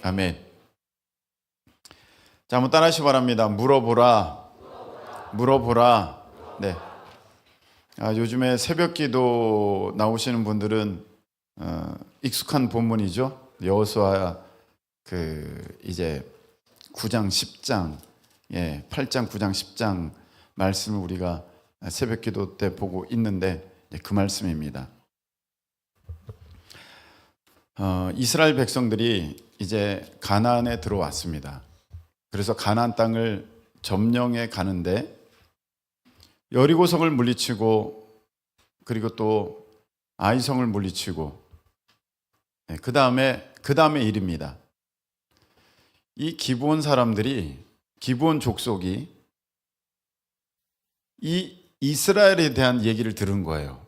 아멘. 자, 한번 따라하시기 바랍니다. 물어보라. 물어보라. 네. 요즘에 새벽 기도 나오시는 분들은 익숙한 본문이죠. 여호수아 이제 9장 10장 8장 9장 10장 말씀을 우리가 새벽 기도 때 보고 있는데 그 말씀입니다. 이스라엘 백성들이 이제 가나안에 들어왔습니다. 그래서 가나안 땅을 점령해 가는데 여리고성을 물리치고 그리고 또 아이성을 물리치고 그 다음에 일입니다. 이 기브온 사람들이, 기브온 족속이 이 이스라엘에 대한 얘기를 들은 거예요.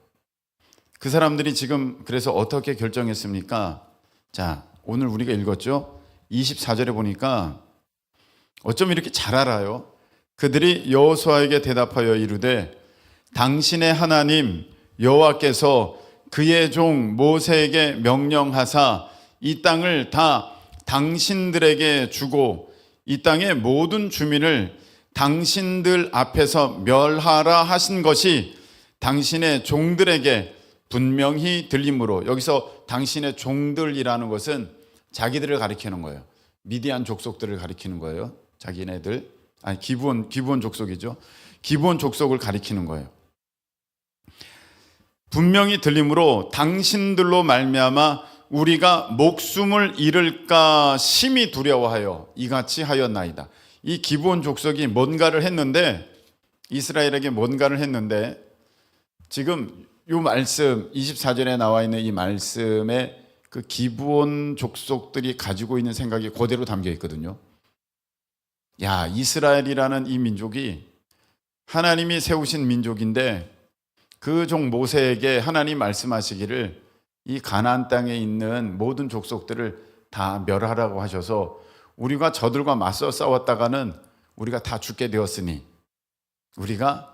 그 사람들이 지금 그래서 어떻게 결정했습니까? 자, 오늘 우리가 읽었죠? 24절에 보니까 어쩜 이렇게 잘 알아요? 그들이 여호수아에게 대답하여 이르되 당신의 하나님 여호와께서 그의 종 모세에게 명령하사 이 땅을 다 당신들에게 주고 이 땅의 모든 주민을 당신들 앞에서 멸하라 하신 것이 당신의 종들에게 분명히 들림으로, 여기서 당신의 종들이라는 것은 자기들을 가리키는 거예요. 미디안 족속들을 가리키는 거예요. 자기네들, 기브온 족속이죠. 기브온 족속을 가리키는 거예요. 분명히 들림으로 당신들로 말미암아 우리가 목숨을 잃을까 심히 두려워하여 이같이 하였나이다. 이 기브온 족속이 뭔가를 했는데, 이스라엘에게 뭔가를 했는데, 지금 이 말씀 24절에 나와 있는 이 말씀에 그 기브온 족속들이 가지고 있는 생각이 그대로 담겨 있거든요. 야, 이스라엘이라는 이 민족이 하나님이 세우신 민족인데 그 종 모세에게 하나님 말씀하시기를 이 가나안 땅에 있는 모든 족속들을 다 멸하라고 하셔서 우리가 저들과 맞서 싸웠다가는 우리가 다 죽게 되었으니 우리가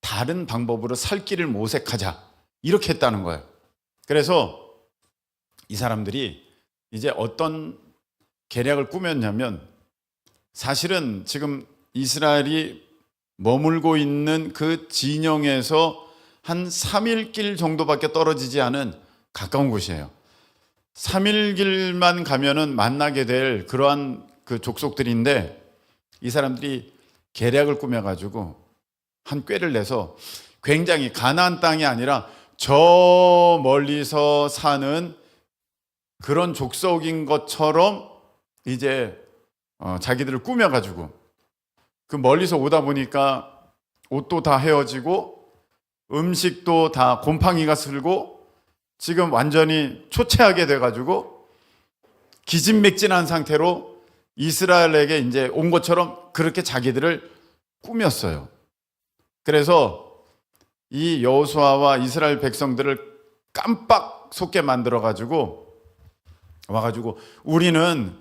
다른 방법으로 살 길을 모색하자, 이렇게 했다는 거예요. 그래서 이 사람들이 이제 어떤 계략을 꾸몄냐면, 사실은 지금 이스라엘이 머물고 있는 그 진영에서 한 3일 길 정도밖에 떨어지지 않은 가까운 곳이에요. 3일 길만 가면은 만나게 될 그러한 그 족속들인데, 이 사람들이 계략을 꾸며가지고 한 꾀를 내서 굉장히 가나안 땅이 아니라 저 멀리서 사는 그런 족속인 것처럼 이제 자기들을 꾸며가지고, 그 멀리서 오다 보니까 옷도 다 헤어지고 음식도 다 곰팡이가 슬고 지금 완전히 초췌하게 돼가지고 기진맥진한 상태로 이스라엘에게 이제 온 것처럼 그렇게 자기들을 꾸몄어요. 그래서 이 여호수아와 이스라엘 백성들을 깜빡 속게 만들어가지고 와가지고 우리는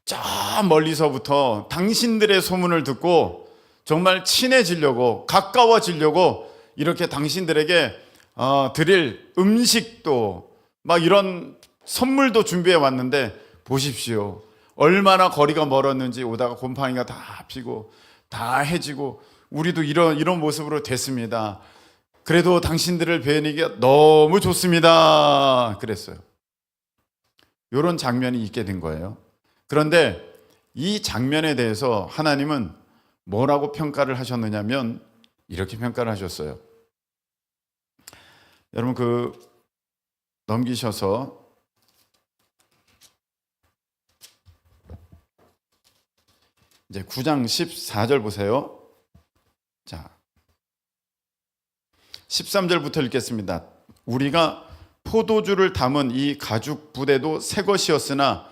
저 멀리서부터 당신들의 소문을 듣고 정말 친해지려고, 가까워지려고 이렇게 당신들에게 드릴 음식도 막 이런 선물도 준비해 왔는데 보십시오. 얼마나 거리가 멀었는지 오다가 곰팡이가 다 피고 다 해지고 우리도 이런 모습으로 됐습니다. 그래도 당신들을 뵈니까 너무 좋습니다. 그랬어요. 이런 장면이 있게 된 거예요. 그런데 이 장면에 대해서 하나님은 뭐라고 평가를 하셨느냐면 이렇게 평가를 하셨어요. 여러분 넘기셔서 이제 9장 14절 보세요. 자, 13절부터 읽겠습니다. 우리가 포도주를 담은 이 가죽 부대도 새 것이었으나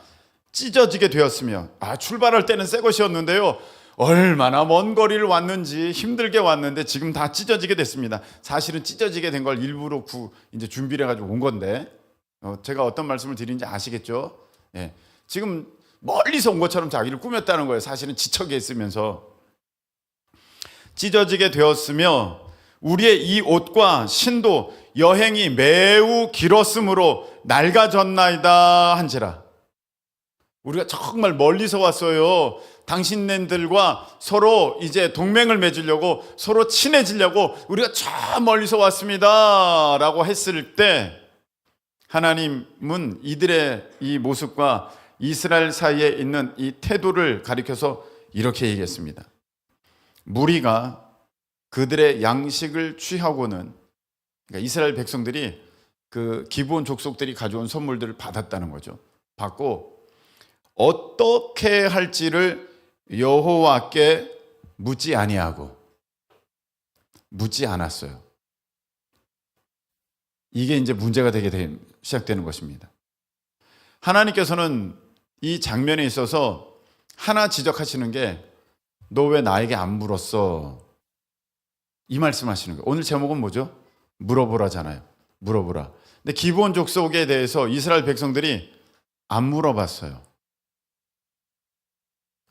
찢어지게 되었으며, 출발할 때는 새 것이었는데요, 얼마나 먼 거리를 왔는지 힘들게 왔는데 지금 다 찢어지게 됐습니다. 사실은 찢어지게 된 걸 일부러 이제 준비를 해가지고 온 건데, 제가 어떤 말씀을 드리는지 아시겠죠? 지금 멀리서 온 것처럼 자기를 꾸몄다는 거예요. 사실은 지척에 있으면서. 찢어지게 되었으며 우리의 이 옷과 신도 여행이 매우 길었으므로 낡아졌나이다 한지라. 우리가 정말 멀리서 왔어요. 당신네들과 서로 이제 동맹을 맺으려고, 서로 친해지려고 우리가 저 멀리서 왔습니다 라고 했을 때, 하나님은 이들의 이 모습과 이스라엘 사이에 있는 이 태도를 가리켜서 이렇게 얘기했습니다. 무리가 그들의 양식을 취하고는, 그러니까 이스라엘 백성들이 그 기브온 족속들이 가져온 선물들을 받았다는 거죠. 받고 어떻게 할지를 여호와께 묻지 아니하고, 묻지 않았어요. 이게 이제 문제가 되게 시작되는 것입니다. 하나님께서는 이 장면에 있어서 하나 지적하시는 게, 너 왜 나에게 안 물었어? 이 말씀하시는 거예요. 오늘 제목은 뭐죠? 물어보라잖아요. 물어보라. 근데 기브온 족속에 대해서 이스라엘 백성들이 안 물어봤어요.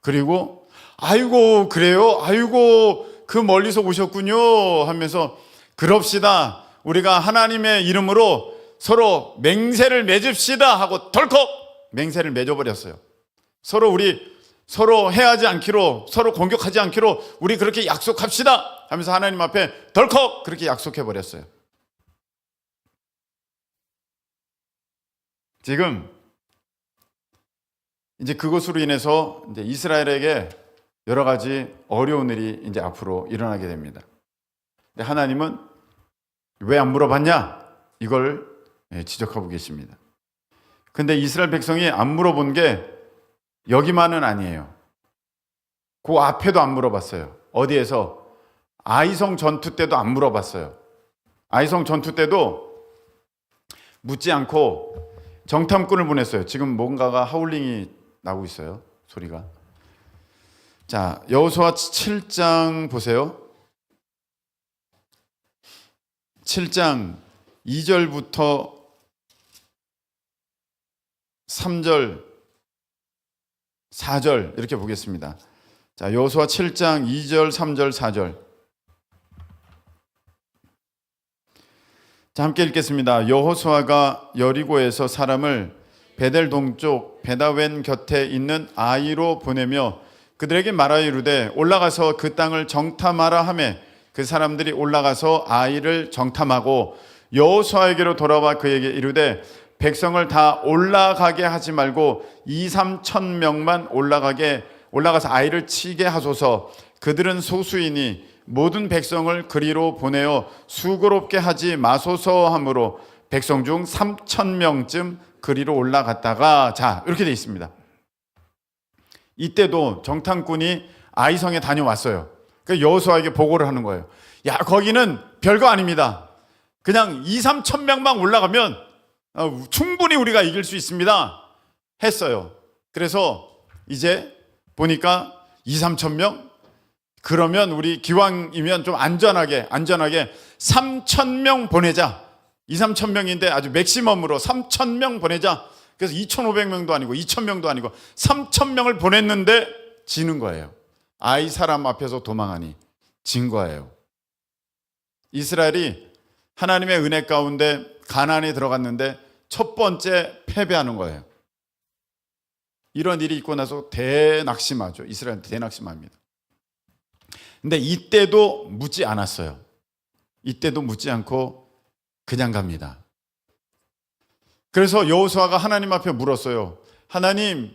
그리고 아이고 그래요? 아이고 그 멀리서 오셨군요 하면서, 그럽시다. 우리가 하나님의 이름으로 서로 맹세를 맺읍시다 하고 덜컥 맹세를 맺어버렸어요. 서로 해하지 않기로, 서로 공격하지 않기로 우리 그렇게 약속합시다 하면서 하나님 앞에 덜컥 그렇게 약속해버렸어요. 지금 이제 그것으로 인해서 이제 이스라엘에게 여러 가지 어려운 일이 이제 앞으로 일어나게 됩니다. 근데 하나님은 왜 안 물어봤냐? 이걸 지적하고 계십니다. 근데 이스라엘 백성이 안 물어본 게 여기만은 아니에요. 그 앞에도 안 물어봤어요. 어디에서? 아이성 전투 때도 안 물어봤어요. 아이성 전투 때도 묻지 않고 정탐꾼을 보냈어요. 지금 뭔가가 하울링이 나고 있어요. 소리가. 자, 여호수아 7장 보세요. 7장 2절부터 3절, 4절 이렇게 보겠습니다. 자, 여호수아 7장 2절, 3절, 4절. 자, 함께 읽겠습니다. 여호수아가 여리고에서 사람을 베델 동쪽 베다웬 곁에 있는 아이로 보내며 그들에게 말하여 이르되, 올라가서 그 땅을 정탐하라 하매 그 사람들이 올라가서 아이를 정탐하고 여호수아에게로 돌아와 그에게 이르되, 백성을 다 올라가게 하지 말고 2-3천 명만 올라가서 아이를 치게 하소서. 그들은 소수이니 모든 백성을 그리로 보내어 수고롭게 하지 마소서 하므로 백성 중 3천 명쯤 그리로 올라갔다가, 자, 이렇게 돼 있습니다. 이때도 정탐꾼이 아이성에 다녀왔어요. 그러니까 여호수아에게 보고를 하는 거예요. 야, 거기는 별거 아닙니다. 그냥 2-3천 명만 올라가면 충분히 우리가 이길 수 있습니다 했어요. 그래서 이제 보니까 2-3천 명? 그러면 우리 기왕이면 좀 안전하게 3천 명 보내자. 2-3천 명인데 아주 맥시멈으로 3천 명 보내자. 그래서 2,500명도 아니고 2,000명도 아니고 3천 명을 보냈는데 지는 거예요. 아이 사람 앞에서 도망하니 진 거예요. 이스라엘이 하나님의 은혜 가운데 가나안에 들어갔는데 첫 번째 패배하는 거예요. 이런 일이 있고 나서 대낙심하죠. 이스라엘은 대낙심합니다. 근데 이때도 묻지 않았어요. 이때도 묻지 않고 그냥 갑니다. 그래서 여호수아가 하나님 앞에 물었어요. 하나님,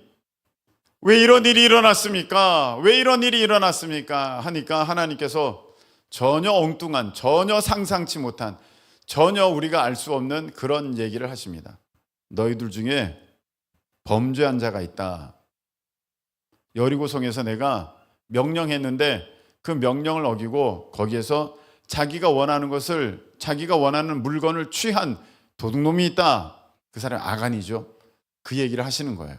왜 이런 일이 일어났습니까? 왜 이런 일이 일어났습니까? 하니까 하나님께서 전혀 엉뚱한, 전혀 상상치 못한, 전혀 우리가 알 수 없는 그런 얘기를 하십니다. 너희들 중에 범죄한 자가 있다. 여리고성에서 내가 명령했는데 그 명령을 어기고 거기에서 자기가 원하는 물건을 취한 도둑놈이 있다. 그 사람이 아간이죠. 그 얘기를 하시는 거예요.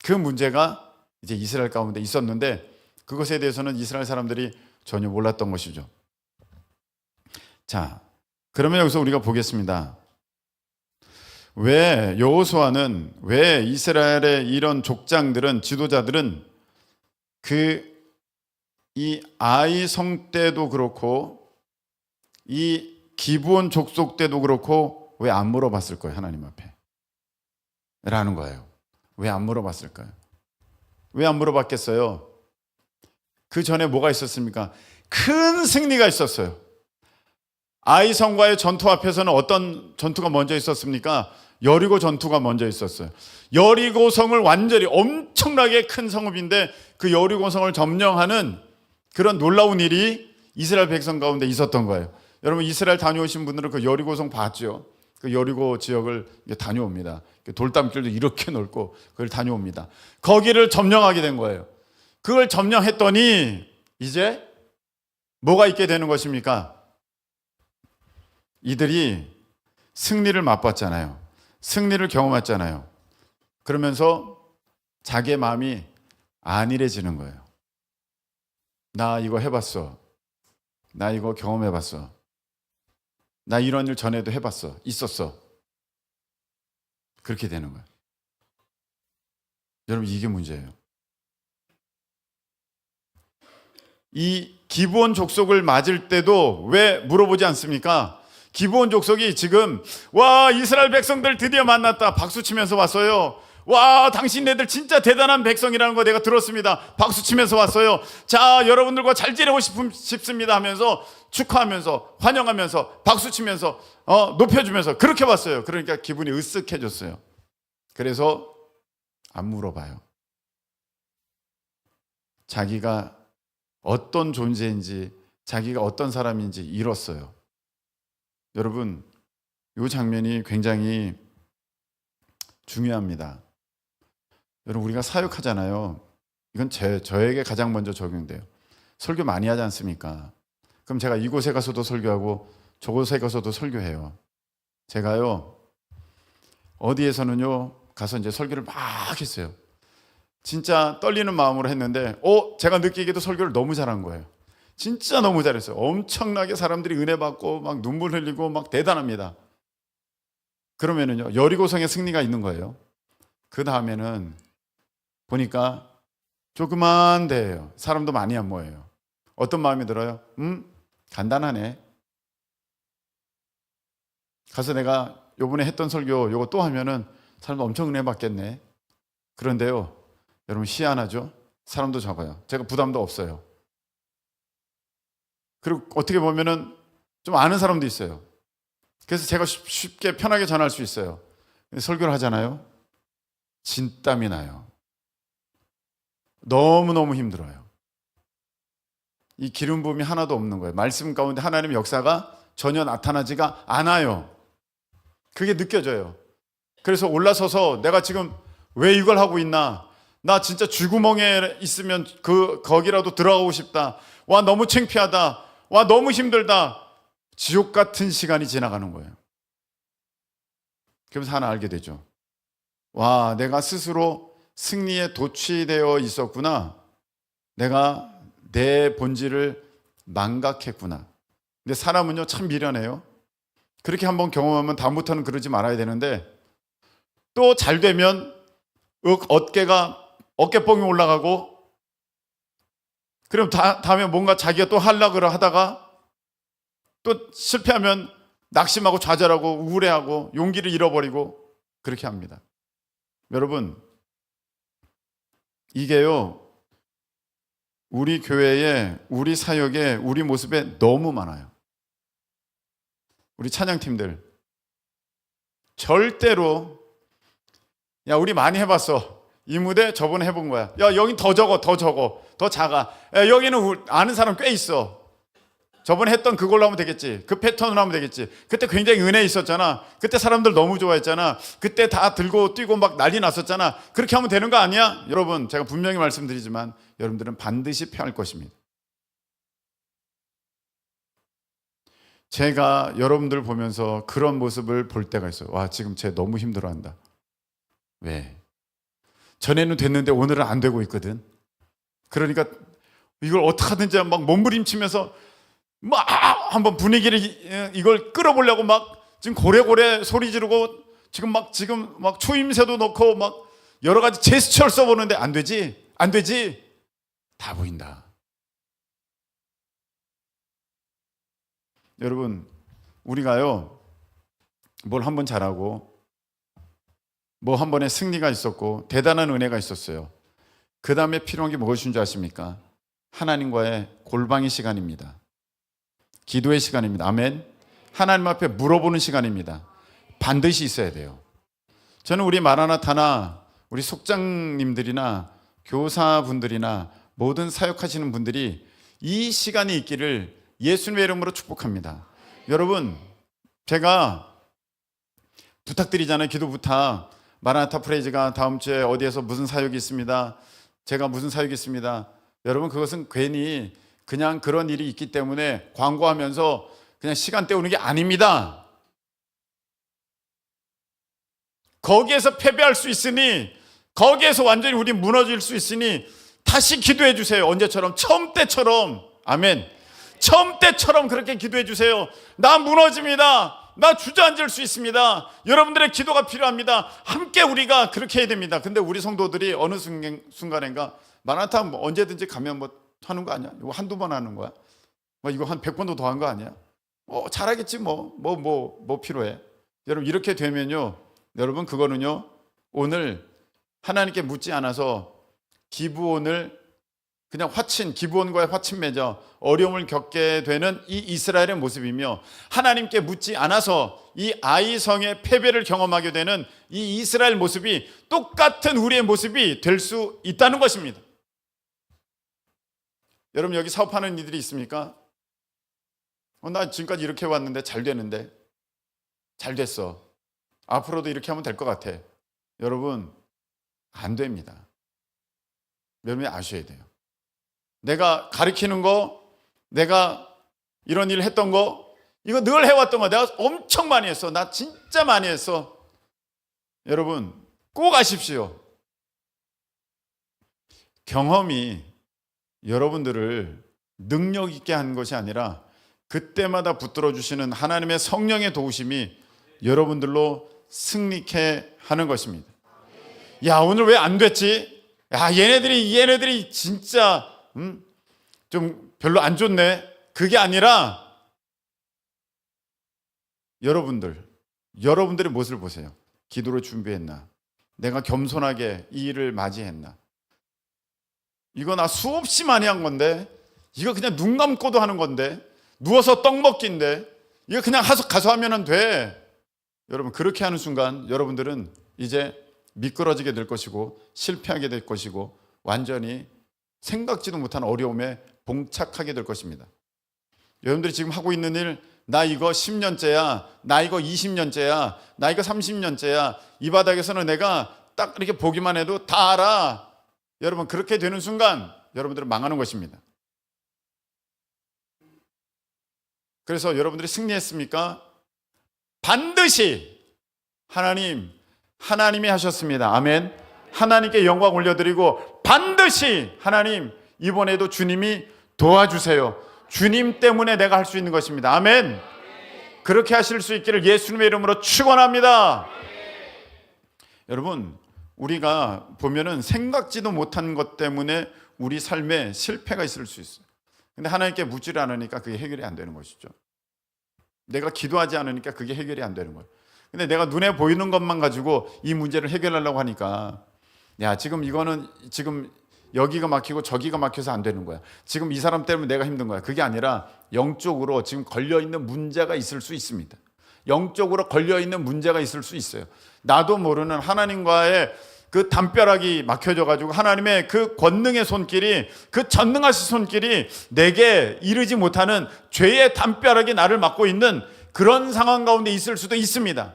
그 문제가 이제 이스라엘 가운데 있었는데 그것에 대해서는 이스라엘 사람들이 전혀 몰랐던 것이죠. 자, 그러면 여기서 우리가 보겠습니다. 왜 여호수아는, 왜 이스라엘의 이런 족장들은, 지도자들은 이 아이성 때도 그렇고 이 기브온 족속 때도 그렇고 왜 안 물어봤을 거예요, 하나님 앞에? 라는 거예요. 왜 안 물어봤을까요? 왜 안 물어봤겠어요? 그 전에 뭐가 있었습니까? 큰 승리가 있었어요. 아이성과의 전투 앞에서는 어떤 전투가 먼저 있었습니까? 여리고 전투가 먼저 있었어요. 여리고성을 완전히 엄청나게 큰 성읍인데 그 여리고성을 점령하는 그런 놀라운 일이 이스라엘 백성 가운데 있었던 거예요. 여러분 이스라엘 다녀오신 분들은 그 여리고성 봤죠? 그 여리고 지역을 다녀옵니다. 돌담길도 이렇게 넓고 그걸 다녀옵니다. 거기를 점령하게 된 거예요. 그걸 점령했더니 이제 뭐가 있게 되는 것입니까? 이들이 승리를 맛봤잖아요. 승리를 경험했잖아요. 그러면서 자기의 마음이 안일해지는 거예요. 나 이거 해봤어. 나 이거 경험해봤어. 나 이런 일 전에도 해봤어. 있었어. 그렇게 되는 거예요. 여러분 이게 문제예요. 이 기브온 족속을 맞을 때도 왜 물어보지 않습니까? 기브온 족속이 지금 와 이스라엘 백성들 드디어 만났다 박수 치면서 왔어요. 와 당신네들 진짜 대단한 백성이라는 거 내가 들었습니다. 박수 치면서 왔어요. 자 여러분들과 잘 지내고 싶습니다 하면서 축하하면서 환영하면서 박수 치면서 높여주면서 그렇게 왔어요. 그러니까 기분이 으쓱해졌어요. 그래서 안 물어봐요. 자기가 어떤 존재인지 자기가 어떤 사람인지 잃었어요. 여러분 이 장면이 굉장히 중요합니다. 여러분 우리가 사역하잖아요. 이건 저에게 가장 먼저 적용돼요. 설교 많이 하지 않습니까? 그럼 제가 이곳에 가서도 설교하고 저곳에 가서도 설교해요. 제가요 어디에서는요 가서 이제 설교를 막 했어요. 진짜 떨리는 마음으로 했는데 제가 느끼기에도 설교를 너무 잘한 거예요. 진짜 너무 잘했어요. 엄청나게 사람들이 은혜 받고 막 눈물 흘리고 막 대단합니다. 그러면은요 여리고성의 승리가 있는 거예요. 그 다음에는 보니까 조그만 데예요. 사람도 많이 안 모여요. 어떤 마음이 들어요? 간단하네. 가서 내가 요번에 했던 설교 요거 또 하면은 사람도 엄청 은혜 받겠네. 그런데요 여러분 희한하죠? 사람도 적어요. 제가 부담도 없어요. 그리고 어떻게 보면은 좀 아는 사람도 있어요. 그래서 제가 쉽게 편하게 전할 수 있어요. 설교를 하잖아요. 진땀이 나요. 너무너무 힘들어요. 이 기름 부음이 하나도 없는 거예요. 말씀 가운데 하나님의 역사가 전혀 나타나지가 않아요. 그게 느껴져요. 그래서 올라서서 내가 지금 왜 이걸 하고 있나? 나 진짜 쥐구멍에 있으면 거기라도 들어가고 싶다. 와 너무 창피하다. 와 너무 힘들다. 지옥 같은 시간이 지나가는 거예요. 그러면서 하나 알게 되죠. 와 내가 스스로 승리에 도취되어 있었구나. 내가 내 본질을 망각했구나. 근데 사람은요 참 미련해요. 그렇게 한번 경험하면 다음부터는 그러지 말아야 되는데 또 잘 되면 어깨뽕이 올라가고 그럼 다음에 뭔가 자기가 또 하려고 하다가 또 실패하면 낙심하고 좌절하고 우울해하고 용기를 잃어버리고 그렇게 합니다. 여러분 이게요 우리 교회에 우리 사역에 우리 모습에 너무 많아요. 우리 찬양팀들 절대로 야 우리 많이 해봤어. 이 무대 저번에 해본 거야. 야 여긴 더 적어 더 작아. 야, 여기는 아는 사람 꽤 있어. 저번에 했던 그걸로 하면 되겠지. 그 패턴으로 하면 되겠지. 그때 굉장히 은혜 있었잖아. 그때 사람들 너무 좋아했잖아. 그때 다 들고 뛰고 막 난리 났었잖아. 그렇게 하면 되는 거 아니야? 여러분 제가 분명히 말씀드리지만 여러분들은 반드시 패할 것입니다. 제가 여러분들 보면서 그런 모습을 볼 때가 있어요. 와 지금 쟤 너무 힘들어한다. 왜? 전에는 됐는데 오늘은 안 되고 있거든. 그러니까 이걸 어떻게 하든지 막 몸부림치면서 막 한번 분위기를 이걸 끌어보려고 막 지금 고래고래 소리 지르고 지금 막 추임새도 넣고 막 여러 가지 제스처를 써보는데 안 되지 다 보인다. 여러분 우리가요 뭘 한번 잘하고 뭐 한 번에 승리가 있었고 대단한 은혜가 있었어요. 그 다음에 필요한 게 무엇인 줄 아십니까? 하나님과의 골방의 시간입니다. 기도의 시간입니다. 아멘. 하나님 앞에 물어보는 시간입니다. 반드시 있어야 돼요. 저는 우리 마라나타나 우리 속장님들이나 교사분들이나 모든 사역하시는 분들이 이 시간이 있기를 예수님의 이름으로 축복합니다. 여러분, 제가 부탁드리잖아요. 기도 부탁. 마라나타 프레이즈가 다음 주에 어디에서 무슨 사역이 있습니다. 제가 무슨 사역이 있습니다. 여러분, 그것은 괜히 그냥 그런 일이 있기 때문에 광고하면서 그냥 시간 때우는 게 아닙니다. 거기에서 패배할 수 있으니, 거기에서 완전히 우리 무너질 수 있으니 다시 기도해 주세요. 언제처럼? 처음 때처럼. 아멘. 처음 때처럼 그렇게 기도해 주세요. 나 무너집니다. 나 주저앉을 수 있습니다. 여러분들의 기도가 필요합니다. 함께 우리가 그렇게 해야 됩니다. 근데 우리 성도들이 어느 순간인가 마라나타 뭐 언제든지 가면 뭐 하는 거 아니야? 이거 한두 번 하는 거야? 뭐 이거 한 100번도 더 한 거 아니야? 잘하겠지 뭐 필요해? 여러분, 이렇게 되면요, 여러분, 그거는요, 오늘 하나님께 묻지 않아서 기브온을 그냥 기브온과의 화친 맺어 어려움을 겪게 되는 이 이스라엘의 모습이며, 하나님께 묻지 않아서 이 아이성의 패배를 경험하게 되는 이 이스라엘 모습이 똑같은 우리의 모습이 될 수 있다는 것입니다. 여러분, 여기 사업하는 이들이 있습니까? 나 지금까지 이렇게 왔는데 잘 되는데, 잘 됐어. 앞으로도 이렇게 하면 될 것 같아. 여러분, 안 됩니다. 여러분이 아셔야 돼요. 내가 가르치는 거, 내가 이런 일을 했던 거, 이거 늘 해왔던 거, 내가 엄청 많이 했어. 나 진짜 많이 했어. 여러분, 꼭 아십시오. 경험이 여러분들을 능력 있게 한 것이 아니라 그때마다 붙들어 주시는 하나님의 성령의 도우심이 여러분들로 승리케 하는 것입니다. 야, 오늘 왜 안 됐지? 야, 얘네들이 진짜 좀 별로 안 좋네. 그게 아니라 여러분들의 모습을 보세요. 기도로 준비했나? 내가 겸손하게 이 일을 맞이했나? 이거 나 수없이 많이 한 건데, 이거 그냥 눈 감고도 하는 건데, 누워서 떡 먹기인데, 이거 그냥 가서 하면 돼. 여러분, 그렇게 하는 순간 여러분들은 이제 미끄러지게 될 것이고 실패하게 될 것이고 완전히 생각지도 못한 어려움에 봉착하게 될 것입니다. 여러분들이 지금 하고 있는 일, 나 이거 10년째야, 나 이거 20년째야, 나 이거 30년째야, 이 바닥에서는 내가 딱 이렇게 보기만 해도 다 알아. 여러분, 그렇게 되는 순간 여러분들은 망하는 것입니다. 그래서 여러분들이 승리했습니까? 반드시 하나님이 하셨습니다. 아멘. 하나님께 영광 올려드리고, 반드시 하나님, 이번에도 주님이 도와주세요. 주님 때문에 내가 할 수 있는 것입니다. 아멘. 그렇게 하실 수 있기를 예수님의 이름으로 축원합니다. 여러분, 우리가 보면은 생각지도 못한 것 때문에 우리 삶에 실패가 있을 수 있어요. 근데 하나님께 묻지를 않으니까 그게 해결이 안 되는 것이죠. 내가 기도하지 않으니까 그게 해결이 안 되는 거예요. 근데 내가 눈에 보이는 것만 가지고 이 문제를 해결하려고 하니까, 야, 지금 이거는 지금 여기가 막히고 저기가 막혀서 안 되는 거야. 지금 이 사람 때문에 내가 힘든 거야. 그게 아니라 영적으로 지금 걸려있는 문제가 있을 수 있습니다. 영적으로 걸려있는 문제가 있을 수 있어요. 나도 모르는 하나님과의 그 담벼락이 막혀져 가지고 하나님의 그 권능의 손길이, 그 전능하신 손길이 내게 이르지 못하는 죄의 담벼락이 나를 막고 있는 그런 상황 가운데 있을 수도 있습니다.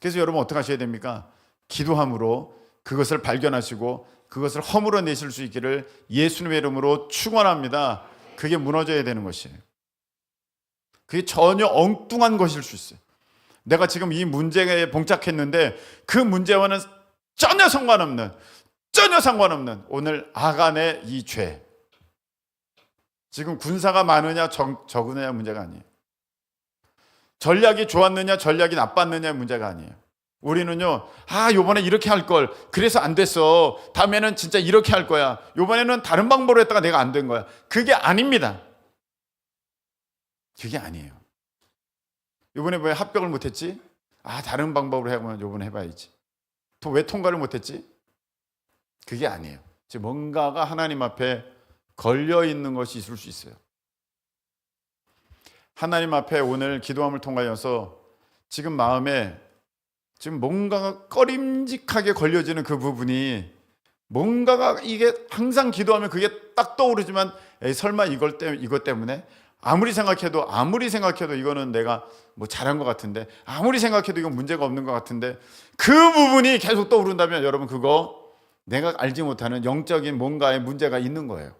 그래서 여러분, 어떻게 하셔야 됩니까? 기도함으로 그것을 발견하시고 그것을 허물어내실 수 있기를 예수님의 이름으로 축원합니다. 그게 무너져야 되는 것이에요. 그게 전혀 엉뚱한 것일 수 있어요. 내가 지금 이 문제에 봉착했는데 그 문제와는 전혀 상관없는 오늘 아간의 이 죄. 지금 군사가 많으냐 적으냐 문제가 아니에요. 전략이 좋았느냐 전략이 나빴느냐의 문제가 아니에요. 우리는요, 요번에 이렇게 할 걸, 그래서 안 됐어. 다음에는 진짜 이렇게 할 거야. 요번에는 다른 방법으로 했다가 내가 안 된 거야. 그게 아닙니다. 그게 아니에요. 요번에 왜 합격을 못했지? 다른 방법으로 해보면 요번에 해봐야지. 왜 통과를 못했지? 그게 아니에요. 즉 뭔가가 하나님 앞에 걸려 있는 것이 있을 수 있어요. 하나님 앞에 오늘 기도함을 통하여서 지금 마음에 지금 뭔가가 꺼림직하게 걸려지는 그 부분이, 뭔가가 이게 항상 기도하면 그게 딱 떠오르지만 에이, 설마 이것 때문에 아무리 생각해도 이거는 내가 뭐 잘한 것 같은데, 아무리 생각해도 이건 문제가 없는 것 같은데, 그 부분이 계속 떠오른다면 여러분 그거 내가 알지 못하는 영적인 뭔가의 문제가 있는 거예요.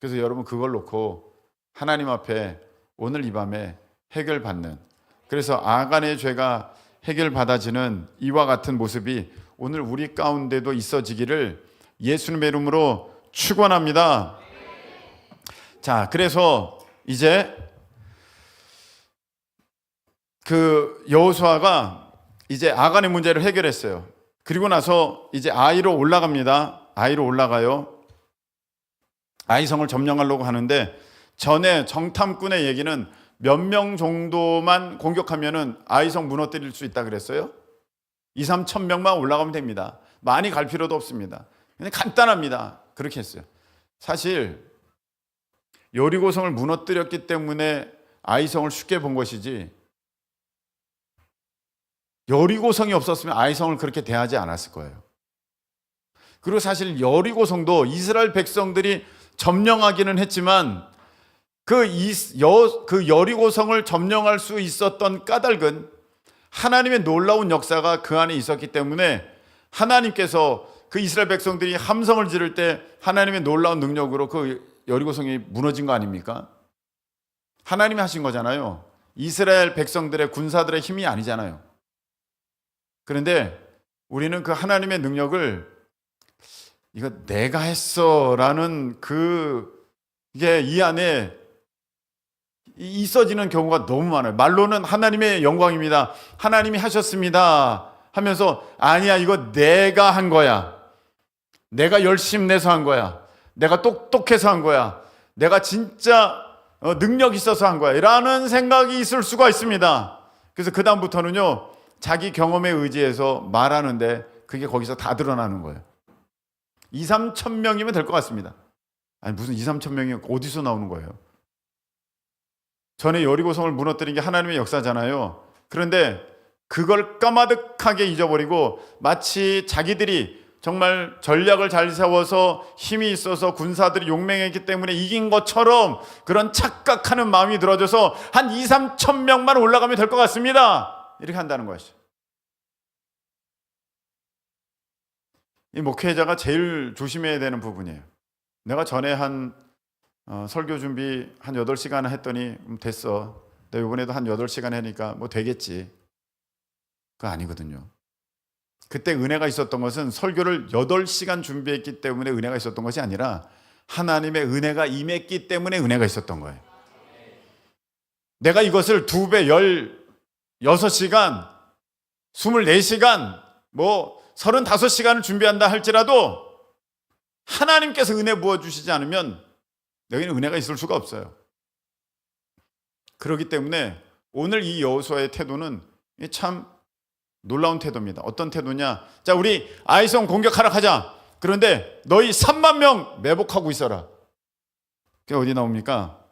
그래서 여러분 그걸 놓고 하나님 앞에 오늘 이 밤에 해결받는, 그래서 아간의 죄가 해결받아지는 이와 같은 모습이 오늘 우리 가운데도 있어지기를 예수님의 이름으로 축원합니다. 자, 그래서 이제 그 여호수아가 이제 아간의 문제를 해결했어요. 그리고 나서 이제 아이로 올라갑니다. 아이로 올라가요. 아이성을 점령하려고 하는데, 전에 정탐꾼의 얘기는 몇 명 정도만 공격하면은 아이성 무너뜨릴 수 있다 그랬어요. 2-3천 명만 올라가면 됩니다. 많이 갈 필요도 없습니다. 그냥 간단합니다. 그렇게 했어요. 사실 여리고성을 무너뜨렸기 때문에 아이성을 쉽게 본 것이지, 여리고성이 없었으면 아이성을 그렇게 대하지 않았을 거예요. 그리고 사실 여리고성도 이스라엘 백성들이 점령하기는 했지만 그 여리고성을 점령할 수 있었던 까닭은 하나님의 놀라운 역사가 그 안에 있었기 때문에, 하나님께서 그 이스라엘 백성들이 함성을 지를 때 하나님의 놀라운 능력으로 그 여리고성이 무너진 거 아닙니까? 하나님이 하신 거잖아요. 이스라엘 백성들의 군사들의 힘이 아니잖아요. 그런데 우리는 그 하나님의 능력을 이거 내가 했어 라는 이게 이 안에 있어지는 경우가 너무 많아요. 말로는 하나님의 영광입니다, 하나님이 하셨습니다 하면서, 아니야, 이거 내가 한 거야, 내가 열심 내서 한 거야, 내가 똑똑해서 한 거야, 내가 진짜 능력 있어서 한 거야 라는 생각이 있을 수가 있습니다. 그래서 그 다음부터는요, 자기 경험에 의지해서 말하는데 그게 거기서 다 드러나는 거예요. 2-3천 명이면 될 것 같습니다. 아니 무슨 2-3천 명이 어디서 나오는 거예요? 전에 여리고성을 무너뜨린 게 하나님의 역사잖아요. 그런데 그걸 까마득하게 잊어버리고 마치 자기들이 정말 전략을 잘 세워서 힘이 있어서 군사들이 용맹했기 때문에 이긴 것처럼 그런 착각하는 마음이 들어져서 한 2-3천 명만 올라가면 될 것 같습니다. 이렇게 한다는 것이죠. 이 목회자가 제일 조심해야 되는 부분이에요. 내가 전에 설교 준비 한 8시간 했더니 됐어, 내가 이번에도 한 8시간 하니까 뭐 되겠지. 그거 아니거든요. 그때 은혜가 있었던 것은 설교를 8시간 준비했기 때문에 은혜가 있었던 것이 아니라 하나님의 은혜가 임했기 때문에 은혜가 있었던 거예요. 내가 이것을 2배 16시간 24시간 35시간을 준비한다 할지라도 하나님께서 은혜 부어주시지 않으면 여기는 은혜가 있을 수가 없어요. 그렇기 때문에 오늘 이 여호수아의 태도는 참 놀라운 태도입니다. 어떤 태도냐? 자, 우리 아이성 공격하러 가자. 그런데 너희 3만 명 매복하고 있어라. 그게 어디 나옵니까?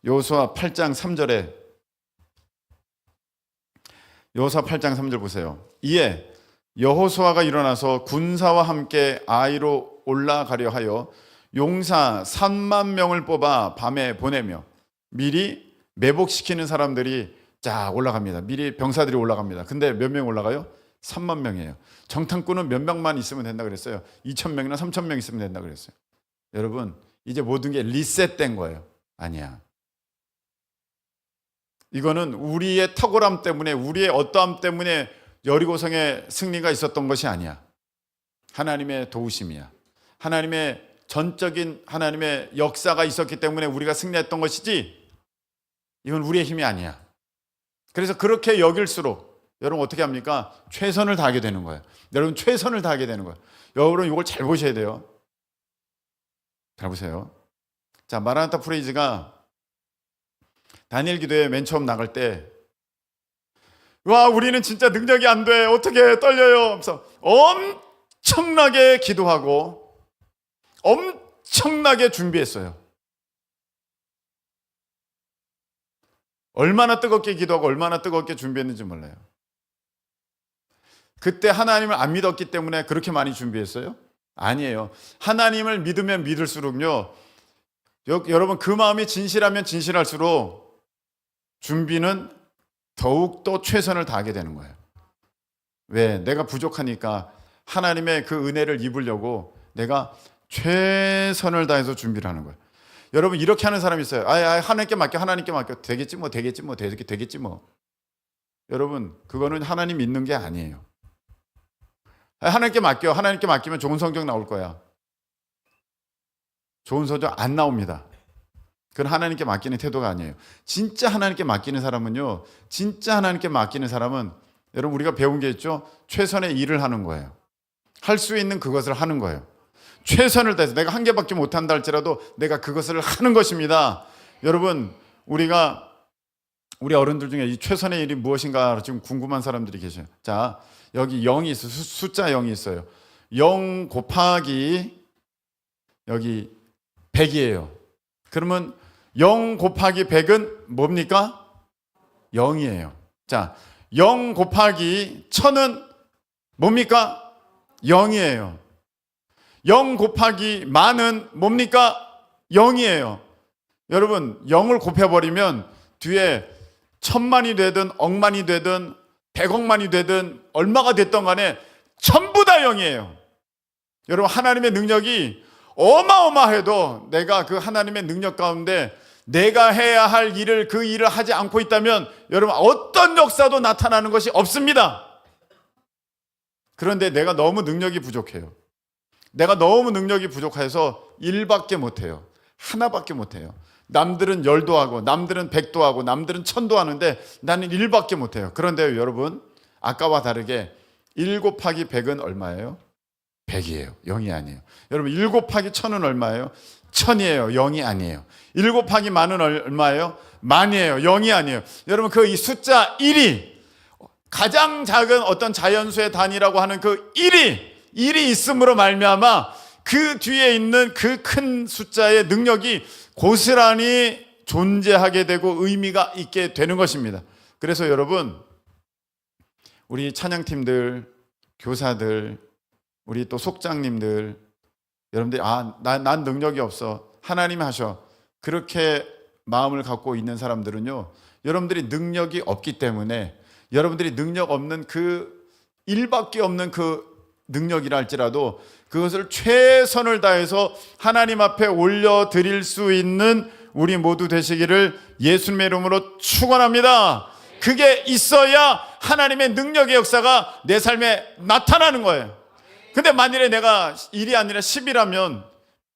여호수아 8장 3절에, 여호수아 8장 3절 보세요. 이에 여호수아가 일어나서 군사와 함께 아이로 올라가려 하여 용사 3만 명을 뽑아 밤에 보내며, 미리 매복시키는 사람들이 자 올라갑니다. 미리 병사들이 올라갑니다. 근데 몇 명 올라가요? 3만 명이에요. 정탐꾼은 몇 명만 있으면 된다 그랬어요. 2,000명이나 3,000명 있으면 된다 그랬어요. 여러분, 이제 모든 게 리셋된 거예요. 아니야. 이거는 우리의 탁월함 때문에, 우리의 어떠함 때문에 여리고성의 승리가 있었던 것이 아니야. 하나님의 도우심이야. 하나님의 전적인 하나님의 역사가 있었기 때문에 우리가 승리했던 것이지, 이건 우리의 힘이 아니야. 그래서 그렇게 여길수록 여러분 어떻게 합니까? 최선을 다하게 되는 거예요. 여러분 최선을 다하게 되는 거예요. 여러분 이걸 잘 보셔야 돼요. 잘 보세요. 자, 마라나타 프레이즈가 다니엘 기도에 맨 처음 나갈 때 와, 우리는 진짜 능력이 안 돼. 어떻게 떨려요. 그래서 엄청나게 기도하고 엄청나게 준비했어요. 얼마나 뜨겁게 기도하고 얼마나 뜨겁게 준비했는지 몰라요. 그때 하나님을 안 믿었기 때문에 그렇게 많이 준비했어요? 아니에요. 하나님을 믿으면 믿을수록요, 여러분 그 마음이 진실하면 진실할수록 준비는 더욱더 최선을 다하게 되는 거예요. 왜? 내가 부족하니까 하나님의 그 은혜를 입으려고 내가 최선을 다해서 준비를 하는 거예요. 여러분 이렇게 하는 사람이 있어요. 하나님께 맡겨. 되겠지 뭐. 여러분 그거는 하나님 믿는 게 아니에요. 하나님께 맡기면 좋은 성적 나올 거야. 좋은 성적 안 나옵니다. 그건 하나님께 맡기는 태도가 아니에요. 진짜 하나님께 맡기는 사람은 여러분 우리가 배운 게 있죠? 최선의 일을 하는 거예요. 할 수 있는 그것을 하는 거예요. 최선을 다해서 내가 한 개밖에 못한다 할지라도 내가 그것을 하는 것입니다. 여러분 우리 어른들 중에 이 최선의 일이 무엇인가 지금 궁금한 사람들이 계셔요. 자, 여기 0이 있어요. 숫자 0이 있어요. 0 곱하기 여기 100이에요. 그러면 0 곱하기 100은 뭡니까? 0이에요. 자, 0 곱하기 1000은 뭡니까? 0이에요. 0 곱하기 만은 뭡니까? 0이에요. 여러분 0을 곱해버리면 뒤에 1000만이 되든 억만이 되든 100억만이 되든 얼마가 됐던 간에 전부 다 0이에요. 여러분 하나님의 능력이 어마어마해도 내가 그 하나님의 능력 가운데 내가 해야 할 일을 그 일을 하지 않고 있다면 여러분 어떤 역사도 나타나는 것이 없습니다. 그런데 내가 너무 능력이 부족해요. 내가 너무 능력이 부족해서 일밖에 못해요. 하나밖에 못해요. 남들은 10도 하고 남들은 100도 하고 남들은 1000도 하는데 나는 1밖에 못해요. 그런데 여러분 아까와 다르게 1 곱하기 100은 얼마예요? 100이에요. 0이 아니에요. 여러분 1 곱하기 1000은 얼마예요? 1000이에요. 0이 아니에요. 1 곱하기 만은 얼마예요? 만이에요. 0이 아니에요. 여러분 그 이 숫자 1이 가장 작은 어떤 자연수의 단위라고 하는 그 1이 있음으로 말미암아 그 뒤에 있는 그 큰 숫자의 능력이 고스란히 존재하게 되고 의미가 있게 되는 것입니다. 그래서 여러분 우리 찬양팀들, 교사들, 우리 또 속장님들 여러분들이 난 능력이 없어. 하나님이 하셔. 그렇게 마음을 갖고 있는 사람들은요. 여러분들이 능력이 없기 때문에 여러분들이 능력 없는 그 일밖에 없는 그 능력이라 할지라도 그것을 최선을 다해서 하나님 앞에 올려드릴 수 있는 우리 모두 되시기를 예수님의 이름으로 축원합니다. 그게 있어야 하나님의 능력의 역사가 내 삶에 나타나는 거예요. 근데 만일에 내가 1이 아니라 10이라면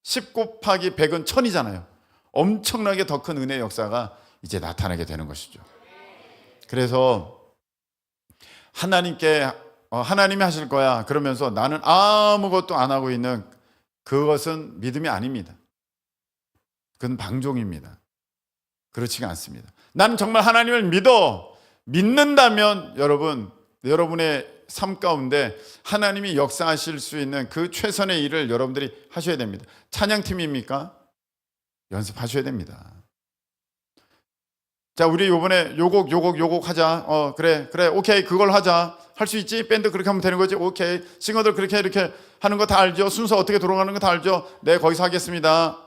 10 곱하기 100은 1000이잖아요. 엄청나게 더 큰 은혜의 역사가 이제 나타나게 되는 것이죠. 그래서 하나님이 하실 거야 그러면서 나는 아무것도 안 하고 있는 그것은 믿음이 아닙니다. 그건 방종입니다. 그렇지가 않습니다. 나는 정말 하나님을 믿는다면 여러분의 삶 가운데 하나님이 역사하실 수 있는 그 최선의 일을 여러분들이 하셔야 됩니다. 찬양팀입니까? 연습하셔야 됩니다. 자, 우리 요번에 요곡 하자. 그래, 오케이, 그걸 하자. 할 수 있지? 밴드 그렇게 하면 되는 거지? 오케이. 싱어들 그렇게 이렇게 하는 거 다 알죠? 순서 어떻게 돌아가는 거 다 알죠? 네, 거기서 하겠습니다.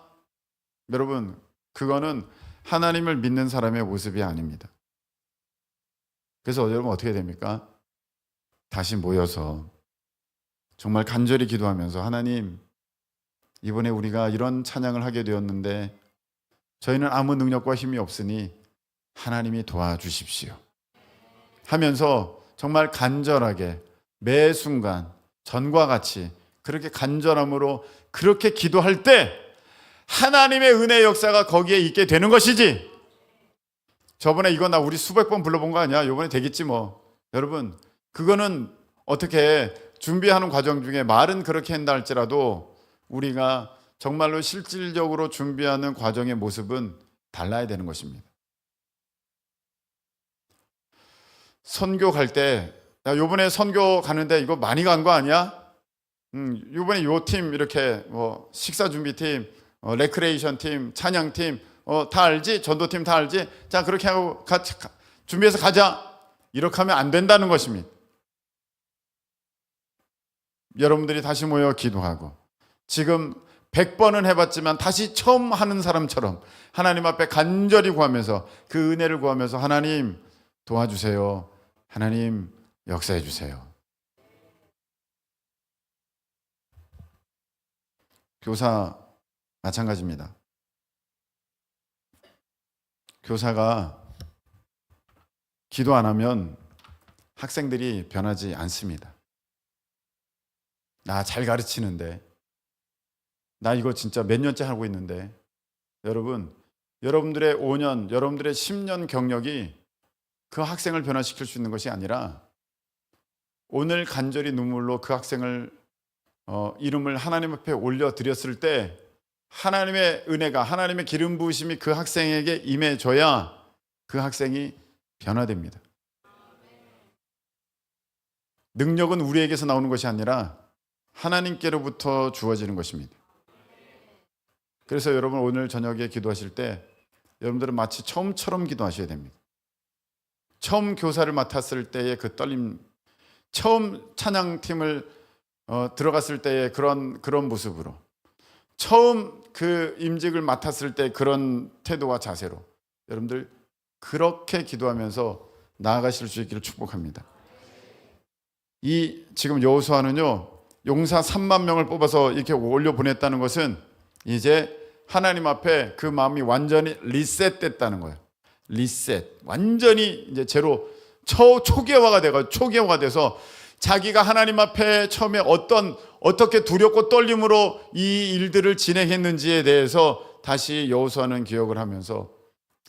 여러분, 그거는 하나님을 믿는 사람의 모습이 아닙니다. 그래서 여러분 어떻게 됩니까? 다시 모여서 정말 간절히 기도하면서 하나님, 이번에 우리가 이런 찬양을 하게 되었는데 저희는 아무 능력과 힘이 없으니 하나님이 도와주십시오 하면서 정말 간절하게 매 순간 전과 같이 그렇게 간절함으로 그렇게 기도할 때 하나님의 은혜의 역사가 거기에 있게 되는 것이지, 저번에 이거 나 우리 수백 번 불러본 거 아니야? 이번에 되겠지 뭐. 여러분 그거는 어떻게 준비하는 과정 중에 말은 그렇게 한다 할지라도 우리가 정말로 실질적으로 준비하는 과정의 모습은 달라야 되는 것입니다. 선교 갈 때, 야, 요번에 선교 가는데 이거 많이 간 거 아니야? 요번에 요 팀 이렇게 뭐 식사 준비팀, 레크레이션 팀, 찬양팀, 다 알지? 전도팀 다 알지? 자, 그렇게 하고 같이 준비해서 가자. 이렇게 하면 안 된다는 것입니다. 여러분들이 다시 모여 기도하고 지금 100번은 해봤지만 다시 처음 하는 사람처럼 하나님 앞에 간절히 구하면서 그 은혜를 구하면서 하나님 도와주세요. 하나님 역사해 주세요. 교사 마찬가지입니다. 교사가 기도 안 하면 학생들이 변하지 않습니다. 나 잘 가르치는데, 나 이거 진짜 몇 년째 하고 있는데, 여러분, 여러분들의 5년, 여러분들의 10년 경력이 그 학생을 변화시킬 수 있는 것이 아니라 오늘 간절히 눈물로 그 학생을 이름을 하나님 앞에 올려드렸을 때 하나님의 은혜가, 하나님의 기름 부으심이 그 학생에게 임해줘야 그 학생이 변화됩니다. 능력은 우리에게서 나오는 것이 아니라 하나님께로부터 주어지는 것입니다. 그래서 여러분 오늘 저녁에 기도하실 때 여러분들은 마치 처음처럼 기도하셔야 됩니다. 처음 교사를 맡았을 때의 그 떨림, 처음 찬양팀을 들어갔을 때의 그런 모습으로, 처음 그 임직을 맡았을 때 그런 태도와 자세로 여러분들 그렇게 기도하면서 나아가실 수 있기를 축복합니다. 이 지금 여호수아는요, 용사 3만 명을 뽑아서 이렇게 올려 보냈다는 것은 이제 하나님 앞에 그 마음이 완전히 리셋됐다는 거예요. 리셋, 완전히 이제 제로 초기화가 돼서 자기가 하나님 앞에 처음에 어떻게 두렵고 떨림으로 이 일들을 진행했는지에 대해서 다시 여호수아는 기억을 하면서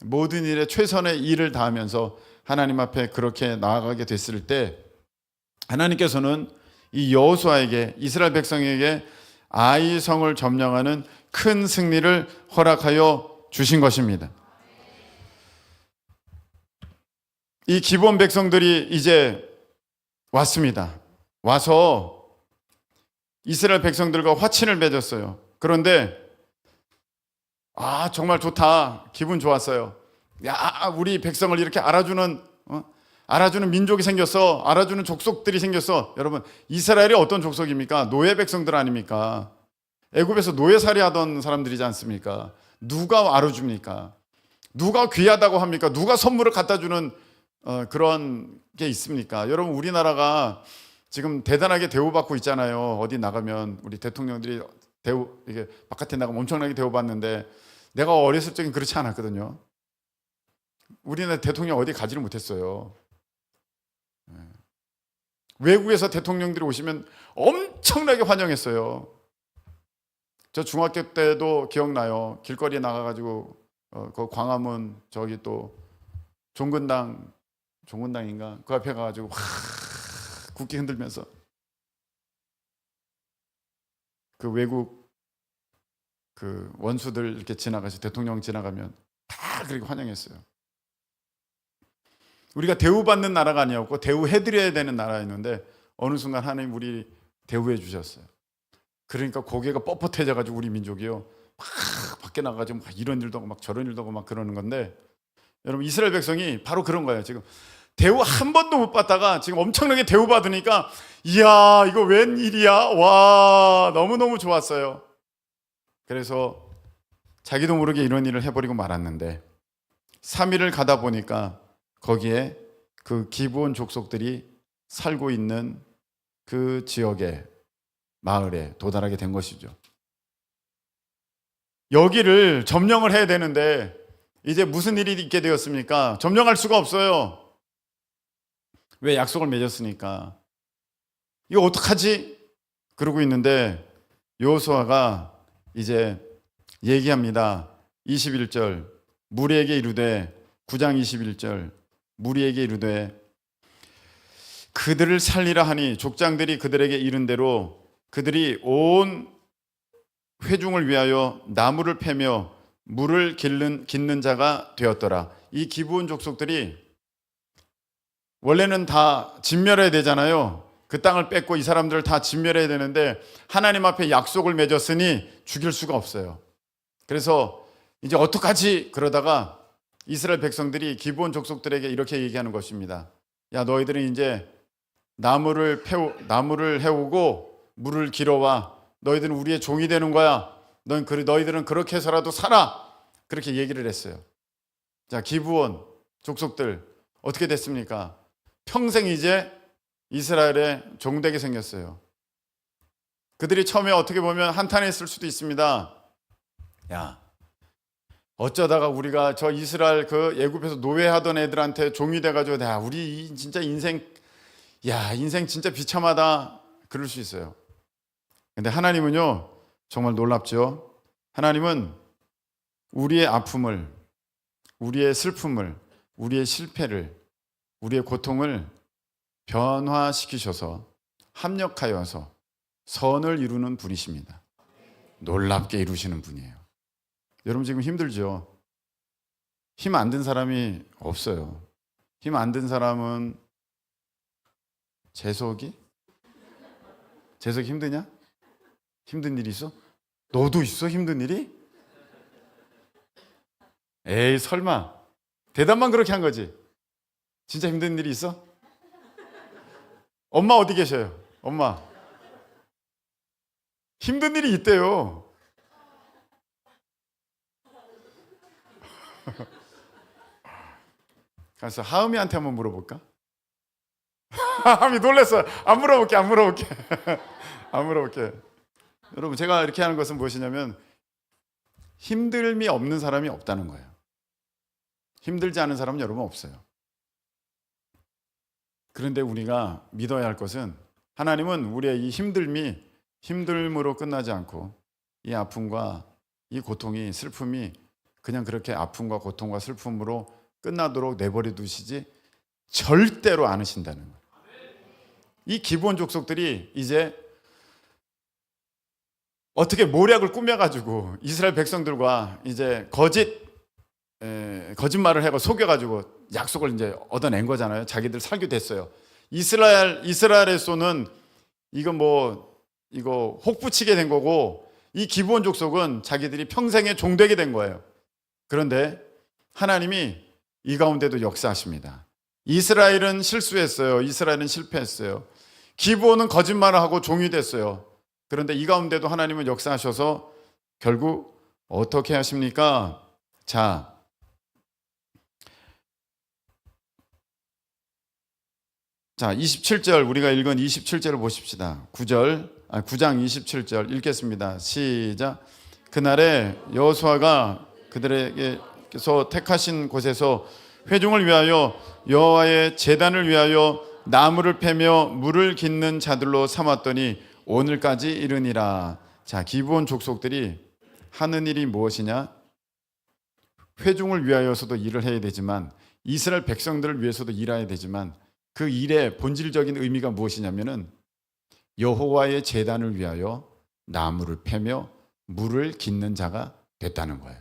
모든 일에 최선의 일을 다하면서 하나님 앞에 그렇게 나아가게 됐을 때 하나님께서는 이 여호수아에게, 이스라엘 백성에게 아이 성을 점령하는 큰 승리를 허락하여 주신 것입니다. 이 기브온 백성들이 이제 왔습니다. 와서 이스라엘 백성들과 화친을 맺었어요. 그런데 정말 좋다. 기분 좋았어요. 야, 우리 백성을 이렇게 알아주는 민족이 생겼어. 알아주는 족속들이 생겼어. 여러분, 이스라엘이 어떤 족속입니까? 노예 백성들 아닙니까? 애굽에서 노예살이 하던 사람들이지 않습니까? 누가 알아줍니까? 누가 귀하다고 합니까? 누가 선물을 갖다 주는 그런 게 있습니까? 여러분, 우리나라가 지금 대단하게 대우받고 있잖아요. 어디 나가면 우리 대통령들이 이게 바깥에 나가면 엄청나게 대우받는데 내가 어렸을 적엔 그렇지 않았거든요. 우리나라 대통령 어디 가지를 못했어요. 외국에서 대통령들이 오시면 엄청나게 환영했어요. 저 중학교 때도 기억나요. 길거리에 나가가지고 그 광화문 저기 또 종근당인가 그 앞에 가가지고 막 국기 흔들면서 그 외국 그 원수들 이렇게 지나가서 대통령 지나가면 다 그렇게 환영했어요. 우리가 대우받는 나라가 아니었고 대우해드려야 되는 나라였는데 어느 순간 하나님 우리 대우해 주셨어요. 그러니까 고개가 뻣뻣해져가지고 우리 민족이요 막 밖에 나가가지고 막 이런 일도 하고 막 저런 일도 하고 막 그러는 건데, 여러분 이스라엘 백성이 바로 그런 거예요. 지금 대우 한 번도 못 받다가 지금 엄청나게 대우받으니까 이야 이거 웬일이야, 와 너무너무 좋았어요. 그래서 자기도 모르게 이런 일을 해버리고 말았는데 3일을 가다 보니까 거기에 그 기브온 족속들이 살고 있는 그 지역에 마을에 도달하게 된 것이죠. 여기를 점령을 해야 되는데 이제 무슨 일이 있게 되었습니까? 점령할 수가 없어요. 왜? 약속을 맺었으니까. 이거 어떡하지? 그러고 있는데 여호수아가 이제 얘기합니다. 21절 무리에게 이르되, 9장 21절 무리에게 이르되 그들을 살리라 하니 족장들이 그들에게 이른 대로 그들이 온 회중을 위하여 나무를 패며 물을 깃는 자가 되었더라. 이 기브온 족속들이 원래는 다 진멸해야 되잖아요. 그 땅을 뺏고 이 사람들을 다 진멸해야 되는데 하나님 앞에 약속을 맺었으니 죽일 수가 없어요. 그래서 이제 어떡하지? 그러다가 이스라엘 백성들이 기브온 족속들에게 이렇게 얘기하는 것입니다. 야, 너희들은 이제 나무를 해오고 물을 길어와. 너희들은 우리의 종이 되는 거야. 너희들은 그렇게 해서라도 살아. 그렇게 얘기를 했어요. 자, 기브온 족속들 어떻게 됐습니까? 평생 이제 이스라엘의 종되게 생겼어요. 그들이 처음에 어떻게 보면 한탄했을 수도 있습니다. 야, 어쩌다가 우리가 저 이스라엘 그 애굽에서 노예하던 애들한테 종이 돼가지고 야, 우리 진짜 인생 진짜 비참하다 그럴 수 있어요. 근데 하나님은요 정말 놀랍죠. 하나님은 우리의 아픔을, 우리의 슬픔을, 우리의 실패를, 우리의 고통을 변화시키셔서 합력하여서 선을 이루는 분이십니다. 놀랍게 이루시는 분이에요. 여러분 지금 힘들죠? 힘 안 든 사람이 없어요. 힘 안 든 사람은 재석이 힘드냐? 힘든 일이 있어? 너도 있어? 힘든 일이? 에이 설마. 대답만 그렇게 한 거지. 진짜 힘든 일이 있어? 엄마 어디 계셔요? 엄마. 힘든 일이 있대요. 그래서 하음이한테 한번 물어볼까? 하음이 놀랐어요. 안 물어볼게. 안 물어볼게. 여러분 제가 이렇게 하는 것은 무엇이냐면 힘듦이 없는 사람이 없다는 거예요. 힘들지 않은 사람은 여러분 없어요. 그런데 우리가 믿어야 할 것은 하나님은 우리의 이 힘듦으로 끝나지 않고 이 아픔과 이 고통이 슬픔이 그냥 그렇게 아픔과 고통과 슬픔으로 끝나도록 내버려 두시지 절대로 않으신다는 거예요. 이 기브온 족속들이 이제 어떻게 모략을 꾸며가지고 이스라엘 백성들과 이제 거짓말을 하고 속여가지고 약속을 이제 얻어낸 거잖아요. 자기들 살게 됐어요. 이스라엘에서는 이거 혹부치게 된 거고 이 기브온 족속은 자기들이 평생에 종되게 된 거예요. 그런데 하나님이 이 가운데도 역사하십니다. 이스라엘은 실수했어요. 이스라엘은 실패했어요. 기브온은 거짓말을 하고 종이 됐어요. 그런데 이 가운데도 하나님은 역사하셔서 결국 어떻게 하십니까? 자, 27절 우리가 읽은 27절을 보십시다. 9장 27절 읽겠습니다. 시작. 그날에 여호수아가 그들에게서 택하신 곳에서 회중을 위하여 여호와의 제단을 위하여 나무를 패며 물을 깃는 자들로 삼았더니 오늘까지 이르니라. 자, 기브온 족속들이 하는 일이 무엇이냐? 회중을 위하여서도 일을 해야 되지만 이스라엘 백성들을 위해서도 일해야 되지만 그 일의 본질적인 의미가 무엇이냐면은 여호와의 제단을 위하여 나무를 패며 물을 깃는 자가 됐다는 거예요.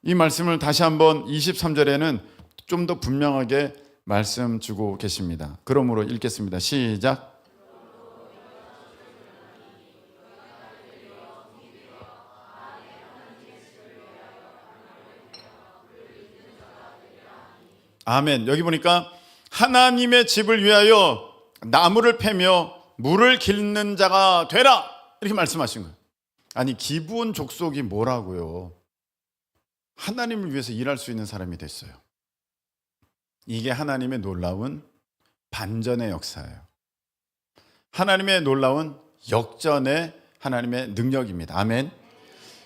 이 말씀을 다시 한번 23절에는 좀 더 분명하게 말씀 주고 계십니다. 그러므로 읽겠습니다. 시작. 아멘. 여기 보니까 하나님의 집을 위하여 나무를 패며 물을 깃는 자가 되라 이렇게 말씀하신 거예요. 아니 기브온 족속이 뭐라고요? 하나님을 위해서 일할 수 있는 사람이 됐어요. 이게 하나님의 놀라운 반전의 역사예요. 하나님의 놀라운 역전의 하나님의 능력입니다. 아멘.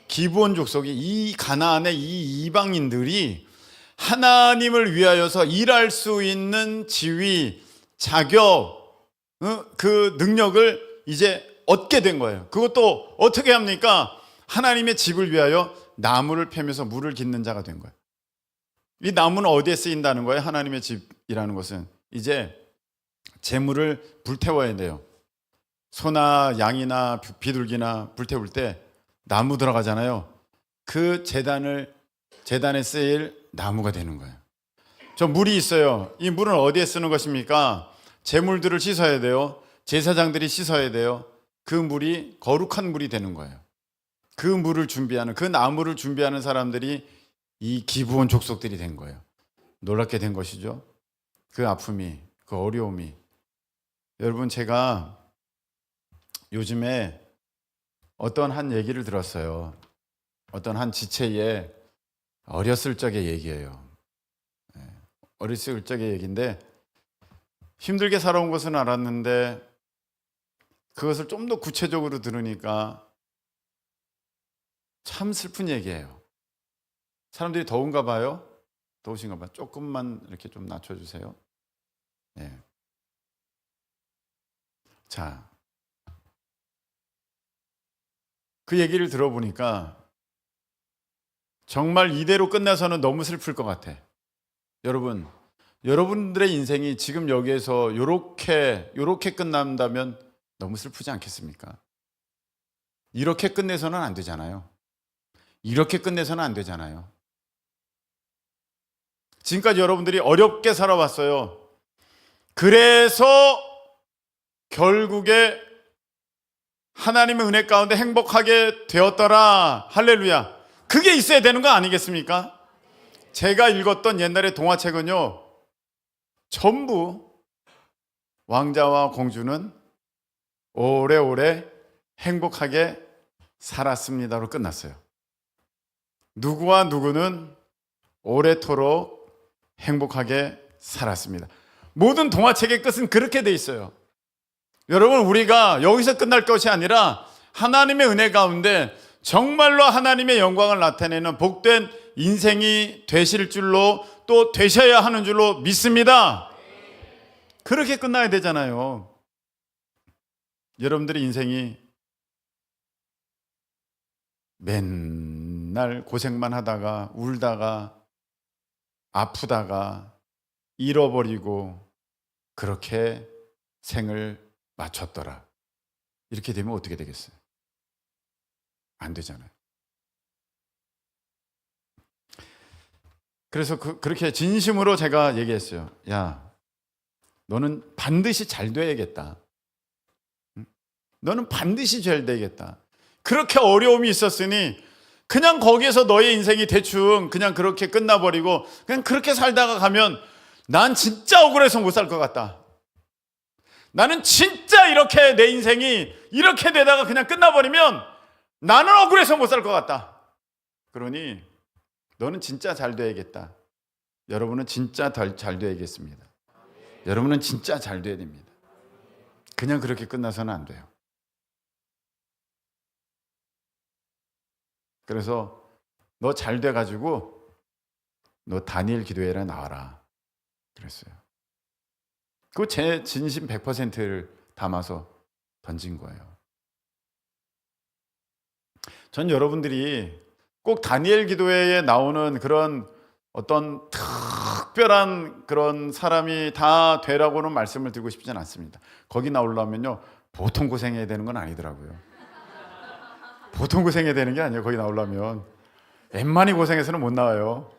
기브온 족속이 이 가나안의 이 이방인들이 하나님을 위하여서 일할 수 있는 지위, 자격, 그 능력을 이제 얻게 된 거예요. 그것도 어떻게 합니까? 하나님의 집을 위하여 나무를 패면서 물을 깃는 자가 된 거예요. 이 나무는 어디에 쓰인다는 거예요? 하나님의 집이라는 것은 이제 재물을 불태워야 돼요. 소나 양이나 비둘기나 불태울 때 나무 들어가잖아요. 그 제단에 쓰일 나무가 되는 거예요. 저 물이 있어요. 이 물은 어디에 쓰는 것입니까? 제물들을 씻어야 돼요. 제사장들이 씻어야 돼요. 그 물이 거룩한 물이 되는 거예요. 그 물을 준비하는, 그 나무를 준비하는 사람들이 이 기브온 족속들이 된 거예요. 놀랍게 된 것이죠. 그 아픔이, 그 어려움이. 여러분, 제가 요즘에 어떤 한 얘기를 들었어요. 어떤 한 지체의 어렸을 적의 얘기예요. 어렸을 적의 얘기인데, 힘들게 살아온 것은 알았는데 그것을 좀 더 구체적으로 들으니까 참 슬픈 얘기예요. 사람들이 더운가 봐요. 더우신가 봐요. 조금만 이렇게 좀 낮춰주세요. 네. 자, 그 얘기를 들어보니까 정말 이대로 끝나서는 너무 슬플 것 같아. 여러분, 여러분들의 인생이 지금 여기에서 요렇게 끝난다면 너무 슬프지 않겠습니까? 이렇게 끝내서는 안 되잖아요. 이렇게 끝내서는 안 되잖아요. 지금까지 여러분들이 어렵게 살아왔어요. 그래서 결국에 하나님의 은혜 가운데 행복하게 되었더라. 할렐루야. 그게 있어야 되는 거 아니겠습니까? 제가 읽었던 옛날의 동화책은요, 전부 왕자와 공주는 오래오래 행복하게 살았습니다로 끝났어요. 누구와 누구는 오래도록 행복하게 살았습니다. 모든 동화책의 끝은 그렇게 돼 있어요. 여러분, 우리가 여기서 끝날 것이 아니라 하나님의 은혜 가운데 정말로 하나님의 영광을 나타내는 복된 인생이 되실 줄로, 또 되셔야 하는 줄로 믿습니다. 그렇게 끝나야 되잖아요. 여러분들의 인생이 맨날 고생만 하다가 울다가 아프다가 잃어버리고 그렇게 생을 마쳤더라. 이렇게 되면 어떻게 되겠어요? 안 되잖아요. 그래서 그렇게 진심으로 제가 얘기했어요. 야, 너는 반드시 잘 돼야겠다. 너는 반드시 잘 되겠다. 그렇게 어려움이 있었으니 그냥 거기에서 너의 인생이 대충 그냥 그렇게 끝나버리고 그냥 그렇게 살다가 가면 난 진짜 억울해서 못 살 것 같다. 나는 진짜 이렇게 내 인생이 이렇게 되다가 그냥 끝나버리면 나는 억울해서 못 살 것 같다. 그러니 너는 진짜 잘 돼야겠다. 여러분은 진짜 잘 돼야겠습니다. 여러분은 진짜 잘 돼야 됩니다. 그냥 그렇게 끝나서는 안 돼요. 그래서 너 잘 돼가지고 너 다니엘 기도회에 나와라 그랬어요. 그거 제 진심 100%를 담아서 던진 거예요. 전 여러분들이 꼭 다니엘 기도회에 나오는 그런 어떤 특별한 그런 사람이 다 되라고는 말씀을 드리고 싶지는 않습니다. 거기 나오려면요, 보통 고생해야 되는 건 아니더라고요. 보통 고생해야 되는 게 아니에요. 거기 나오려면 웬만히 고생해서는 못 나와요.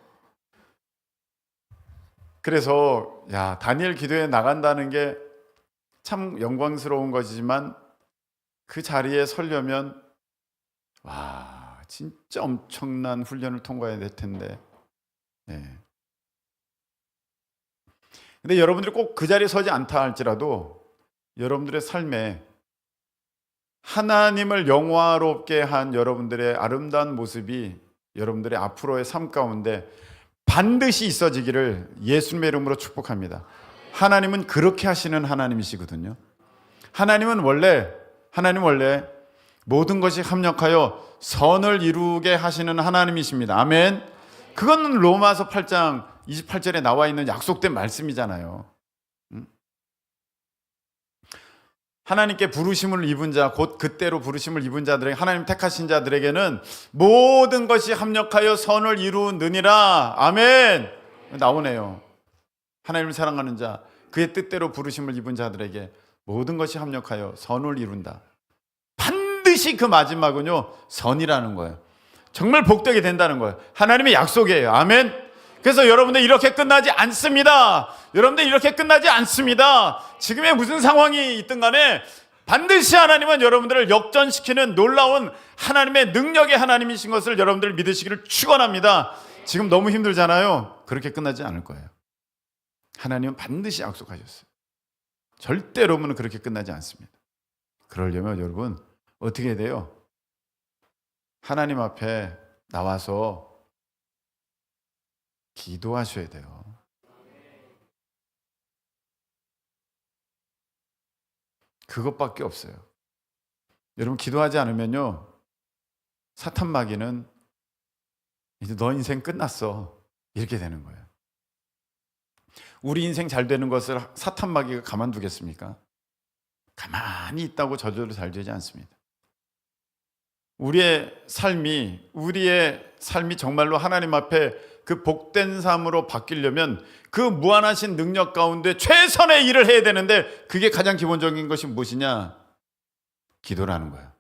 그래서 다니엘 기도회에 나간다는 게 참 영광스러운 것이지만 그 자리에 서려면 진짜 엄청난 훈련을 통과해야 될 텐데. 근데 여러분들이 꼭 그 자리에 서지 않다 할지라도 여러분들의 삶에 하나님을 영화롭게 한 여러분들의 아름다운 모습이 여러분들의 앞으로의 삶 가운데 반드시 있어지기를 예수님의 이름으로 축복합니다. 하나님은 그렇게 하시는 하나님이시거든요. 하나님은 원래 모든 것이 합력하여 선을 이루게 하시는 하나님이십니다. 아멘. 그건 로마서 8장 28절에 나와 있는 약속된 말씀이잖아요. 하나님께 부르심을 입은 자, 곧 그때로 부르심을 입은 자들에게, 하나님 택하신 자들에게는 모든 것이 합력하여 선을 이루느니라. 아멘. 나오네요. 하나님을 사랑하는 자, 그의 뜻대로 부르심을 입은 자들에게 모든 것이 합력하여 선을 이룬다. 반드시 그 마지막은요, 선이라는 거예요. 정말 복되게 된다는 거예요. 하나님의 약속이에요. 아멘. 그래서 여러분들 이렇게 끝나지 않습니다. 여러분들 이렇게 끝나지 않습니다. 지금의 무슨 상황이 있든 간에 반드시 하나님은 여러분들을 역전시키는 놀라운 하나님의 능력의 하나님이신 것을 여러분들 믿으시기를 축원합니다. 지금 너무 힘들잖아요. 그렇게 끝나지 않을 거예요. 하나님은 반드시 약속하셨어요. 절대로는 그렇게 끝나지 않습니다. 그러려면 여러분 어떻게 해야 돼요? 하나님 앞에 나와서 기도하셔야 돼요. 그것밖에 없어요. 여러분 기도하지 않으면요, 사탄 마귀는 이제 너 인생 끝났어 이렇게 되는 거예요. 우리 인생 잘 되는 것을 사탄 마귀가 가만두겠습니까? 가만히 있다고 저절로 잘 되지 않습니다. 우리의 삶이 정말로 하나님 앞에 그 복된 삶으로 바뀌려면 그 무한하신 능력 가운데 최선의 일을 해야 되는데, 그게 가장 기본적인 것이 무엇이냐? 기도라는 거야.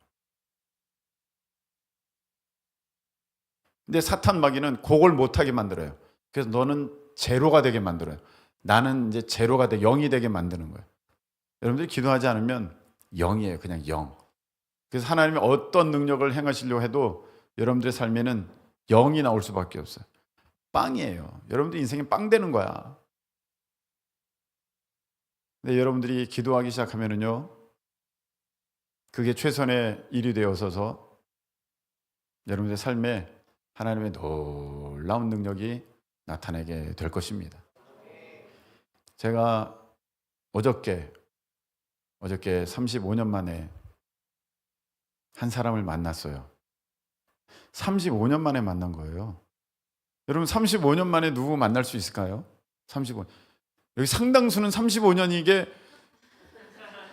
근데 사탄 마귀는 그걸 못하게 만들어요. 그래서 너는 제로가 되게 만들어요. 나는 이제 제로가 돼 0이 되게 만드는 거예요. 여러분들이 기도하지 않으면 0이에요. 그냥 0. 그래서 하나님이 어떤 능력을 행하시려고 해도 여러분들의 삶에는 0이 나올 수밖에 없어요. 빵이에요. 여러분들 인생이 빵 되는 거야. 근데 여러분들이 기도하기 시작하면은요, 그게 최선의 일이 되어서서 여러분들의 삶에 하나님의 놀라운 능력이 나타나게 될 것입니다. 제가 어저께 35년 만에 한 사람을 만났어요. 35년 만에 만난 거예요. 여러분 35년 만에 누구 만날 수 있을까요? 35년. 여기 상당수는 35년이 이게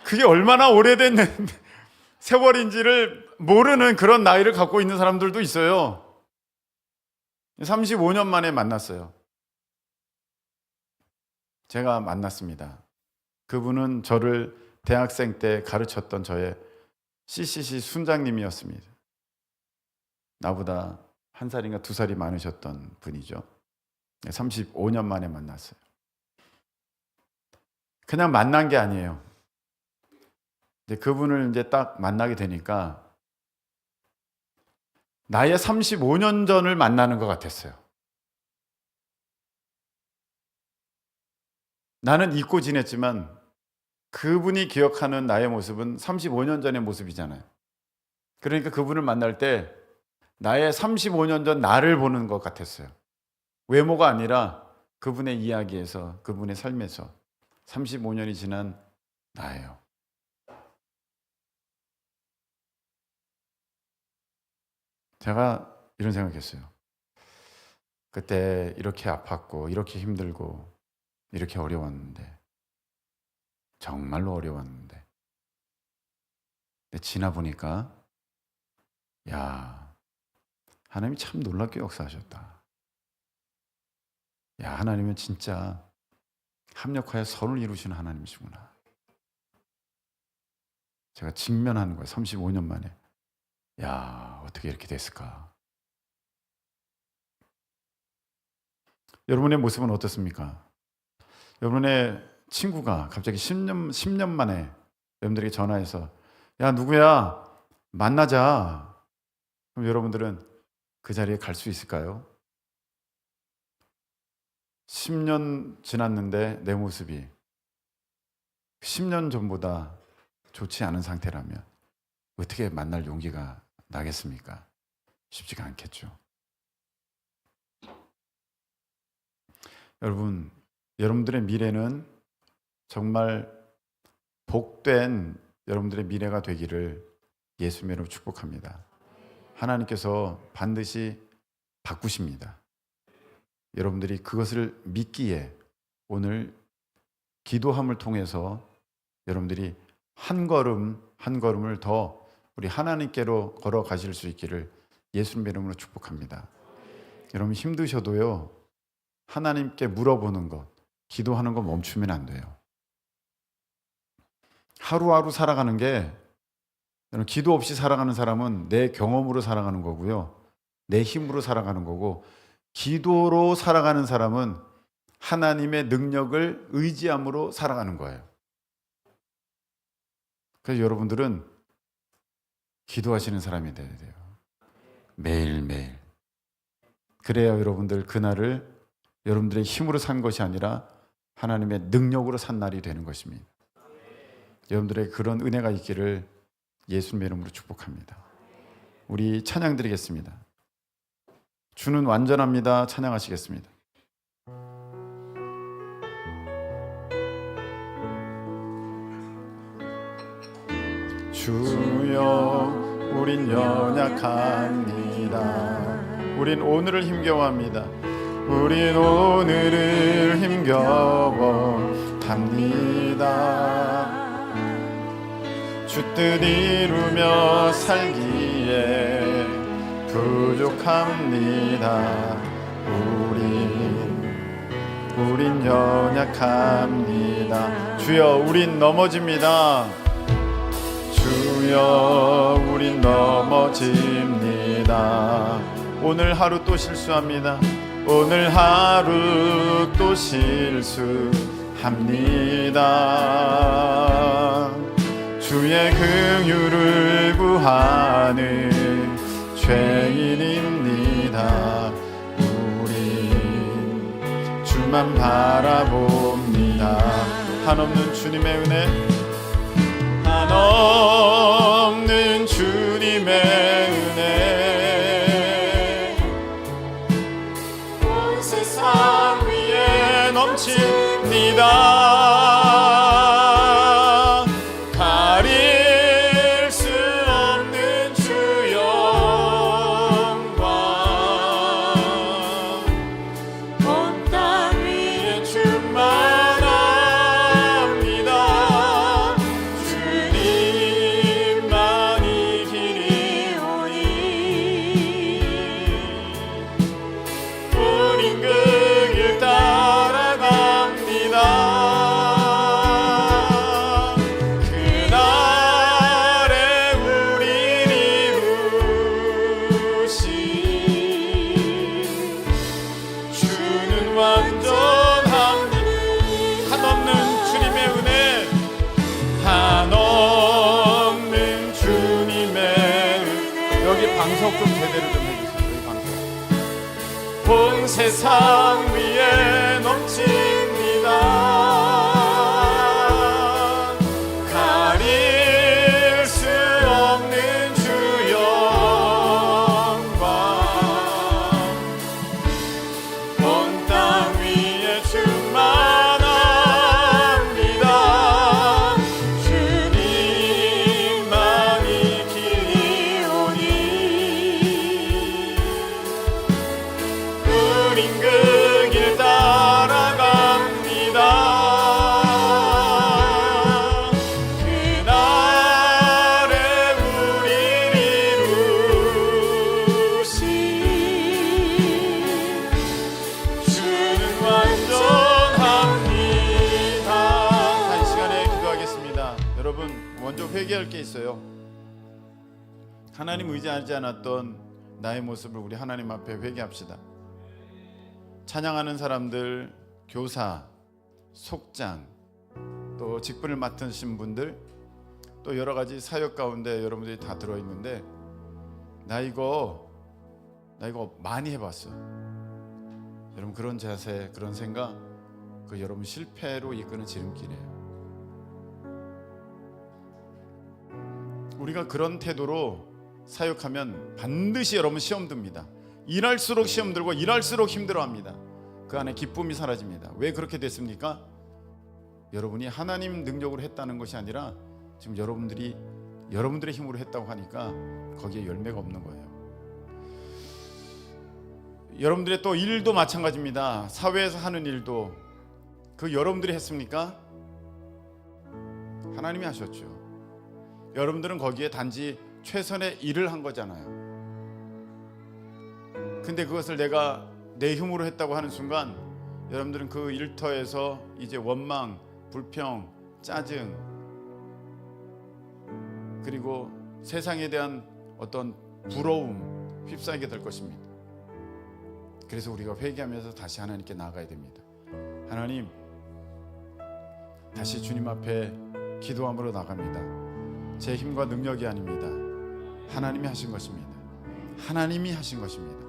그게 얼마나 오래된 세월인지를 모르는 그런 나이를 갖고 있는 사람들도 있어요. 35년 만에 만났어요. 제가 만났습니다. 그분은 저를 대학생 때 가르쳤던 저의 CCC 순장님이었습니다. 나보다 한 살인가 두 살이 많으셨던 분이죠. 35년 만에 만났어요. 그냥 만난 게 아니에요. 근데 그분을 이제 딱 만나게 되니까 나의 35년 전을 만나는 것 같았어요. 나는 잊고 지냈지만 그분이 기억하는 나의 모습은 35년 전의 모습이잖아요. 그러니까 그분을 만날 때 나의 35년 전 나를 보는 것 같았어요. 외모가 아니라 그분의 이야기에서, 그분의 삶에서 35년이 지난 나예요. 제가 이런 생각했어요. 그때 이렇게 아팠고 이렇게 힘들고 이렇게 어려웠는데, 정말로 어려웠는데, 근데 지나 보니까 야, 하나님이 참 놀랍게 역사하셨다. 야, 하나님은 진짜 합력하여 선을 이루시는 하나님이시구나. 제가 직면하는 거예요. 35년 만에. 야, 어떻게 이렇게 됐을까? 여러분의 모습은 어떻습니까? 여러분의 친구가 갑자기 10년 만에 여러분들에게 전화해서 야, 누구야? 만나자. 그럼 여러분들은 그 자리에 갈 수 있을까요? 10년 지났는데 내 모습이 10년 전보다 좋지 않은 상태라면 어떻게 만날 용기가 나겠습니까? 쉽지가 않겠죠. 여러분, 여러분들의 미래는 정말 복된 여러분들의 미래가 되기를 예수님으로 축복합니다. 하나님께서 반드시 바꾸십니다. 여러분들이 그것을 믿기에 오늘 기도함을 통해서 여러분들이 한 걸음 한 걸음을 더 우리 하나님께로 걸어가실 수 있기를 예수님의 이름으로 축복합니다. 여러분 힘드셔도요, 하나님께 물어보는 것, 기도하는 거 멈추면 안 돼요. 하루하루 살아가는 게, 기도 없이 살아가는 사람은 내 경험으로 살아가는 거고요, 내 힘으로 살아가는 거고, 기도로 살아가는 사람은 하나님의 능력을 의지함으로 살아가는 거예요. 그래서 여러분들은 기도하시는 사람이 돼야 돼요. 매일매일. 그래야 여러분들 그날을 여러분들의 힘으로 산 것이 아니라 하나님의 능력으로 산 날이 되는 것입니다. 여러분들의 그런 은혜가 있기를 예수님의 이름으로 축복합니다. 우리 찬양 드리겠습니다. 주는 완전합니다. 찬양하시겠습니다. 주여 우린 연약합니다. 우린 오늘을 힘겨워합니다. 우린 오늘을 힘겨워합니다. 주 뜻 이루며 살기에 부족합니다. 우린 연약합니다. 주여 우린 넘어집니다. 주여 우린 넘어집니다. 오늘 하루 또 실수합니다. 오늘 하루 또 실수합니다. 주의 긍휼을 구하는 죄인입니다. 우린 주만 바라봅니다. 한없는 주님의 은혜, 한없는 주님의 은혜, 온 세상 위에 넘칩니다. 가릴 수 없는 주 영광, 온 땅 위에 충만합니다. 주님만이 길이 오니 우린 그 길 따라갑니다. 방석 좀 제대로 좀 해주세요. 여기 방석. 온 세상 위에 넘칩니다. 가릴 수 없는 주 영광, 온 땅 위에 충만합니다. 주님만이 길이 오니 우린 그 길 따라갑니다. 그날에 우릴 이루신 주는 완전합니다. 한 시간에 기도하겠습니다. 여러분 먼저 회개할 게 있어요. 하나님 의지하지 않았던 나의 모습을 우리 하나님 앞에 회개합시다. 찬양하는 사람들, 교사, 속장, 또 직분을 맡으신 분들, 또 여러 가지 사역 가운데 여러분들이 다 들어있는데 나 이거 많이 해봤어. 여러분 그런 자세, 그런 생각, 그 여러분 실패로 이끄는 지름길이에요. 우리가 그런 태도로 사역하면 반드시 여러분 시험 듭니다. 일할수록 시험 들고 일할수록 힘들어합니다. 그 안에 기쁨이 사라집니다. 왜 그렇게 됐습니까? 여러분이 하나님 능력으로 했다는 것이 아니라 지금 여러분들의 힘으로 했다고 하니까 거기에 열매가 없는 거예요. 여러분들의 또 일도 마찬가지입니다. 사회에서 하는 일도 그 여러분들이 했습니까? 하나님이 하셨죠. 여러분들은 거기에 단지 최선의 일을 한 거잖아요. 근데 그것을 내가 내 힘으로 했다고 하는 순간 여러분들은 그 일터에서 이제 원망, 불평, 짜증, 그리고 세상에 대한 어떤 부러움 휩싸이게 될 것입니다. 그래서 우리가 회개하면서 다시 하나님께 나아가야 됩니다. 하나님, 다시 주님 앞에 기도함으로 나갑니다. 제 힘과 능력이 아닙니다. 하나님이 하신 것입니다. 하나님이 하신 것입니다.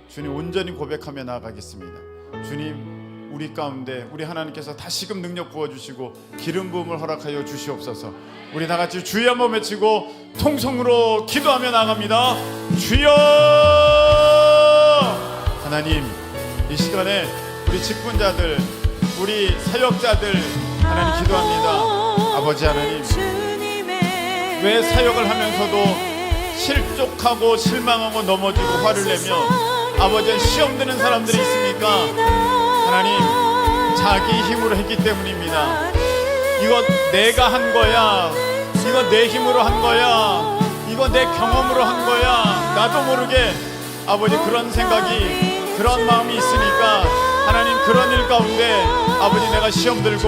주님, 온전히 고백하며 나아가겠습니다. 주님, 우리 가운데 우리 하나님께서 다시금 능력 부어주시고 기름 부음을 허락하여 주시옵소서. 우리 다같이 주여 한번 외치고 통성으로 기도하며 나갑니다. 주여! 하나님, 이 시간에 우리 직분자들, 우리 사역자들 하나님 기도합니다. 아버지 하나님, 왜 사역을 하면서도 실족하고 실망하고 넘어지고 화를 내며 아버지 시험 드는 사람들이 있습니까? 하나님, 자기 힘으로 했기 때문입니다. 이거 내가 한 거야, 이거 내 힘으로 한 거야, 이거 내 경험으로 한 거야, 나도 모르게 아버지 그런 생각이, 그런 마음이 있으니까 하나님, 그런 일 가운데 아버지 내가 시험 들고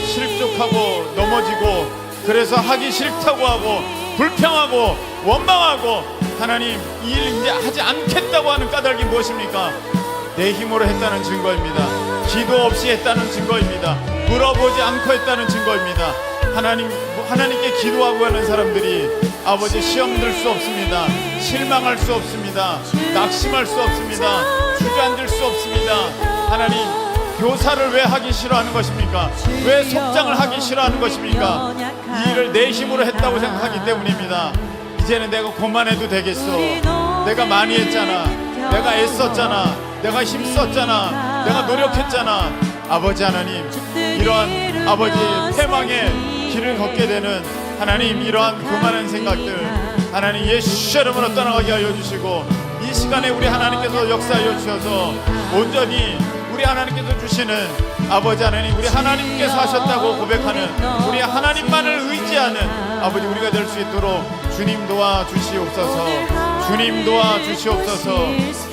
실족하고 넘어지고 그래서 하기 싫다고 하고 불평하고 원망하고 하나님, 이 일 이제 하지 않겠다고 하는 까닭이 무엇입니까? 내 힘으로 했다는 증거입니다. 기도 없이 했다는 증거입니다. 물어보지 않고 했다는 증거입니다. 하나님께 기도하고 하는 사람들이 아버지 시험 들 수 없습니다. 실망할 수 없습니다. 낙심할 수 없습니다. 주저앉을 수 없습니다. 하나님, 교사를 왜 하기 싫어하는 것입니까? 왜 속장을 하기 싫어하는 것입니까? 이 일을 내 힘으로 했다고 생각하기 때문입니다. 이제는 내가 그만해도 되겠어. 내가 많이 했잖아. 내가 애썼잖아. 내가 힘썼잖아. 내가 노력했잖아. 아버지 하나님, 이러한 아버지 패망의 길을 걷게 되는 하나님, 이러한 그만한 생각들 하나님 예수 이름으로 떠나가게 하여 주시고, 이 시간에 우리 하나님께서 역사하여 주셔서 온전히 우리 하나님께서 주시는 아버지 하나님, 우리 하나님께서 하셨다고 고백하는 우리 하나님만을 의지하는 아버지 우리가 될 수 있도록 주님 도와주시옵소서. 주님 도와주시옵소서.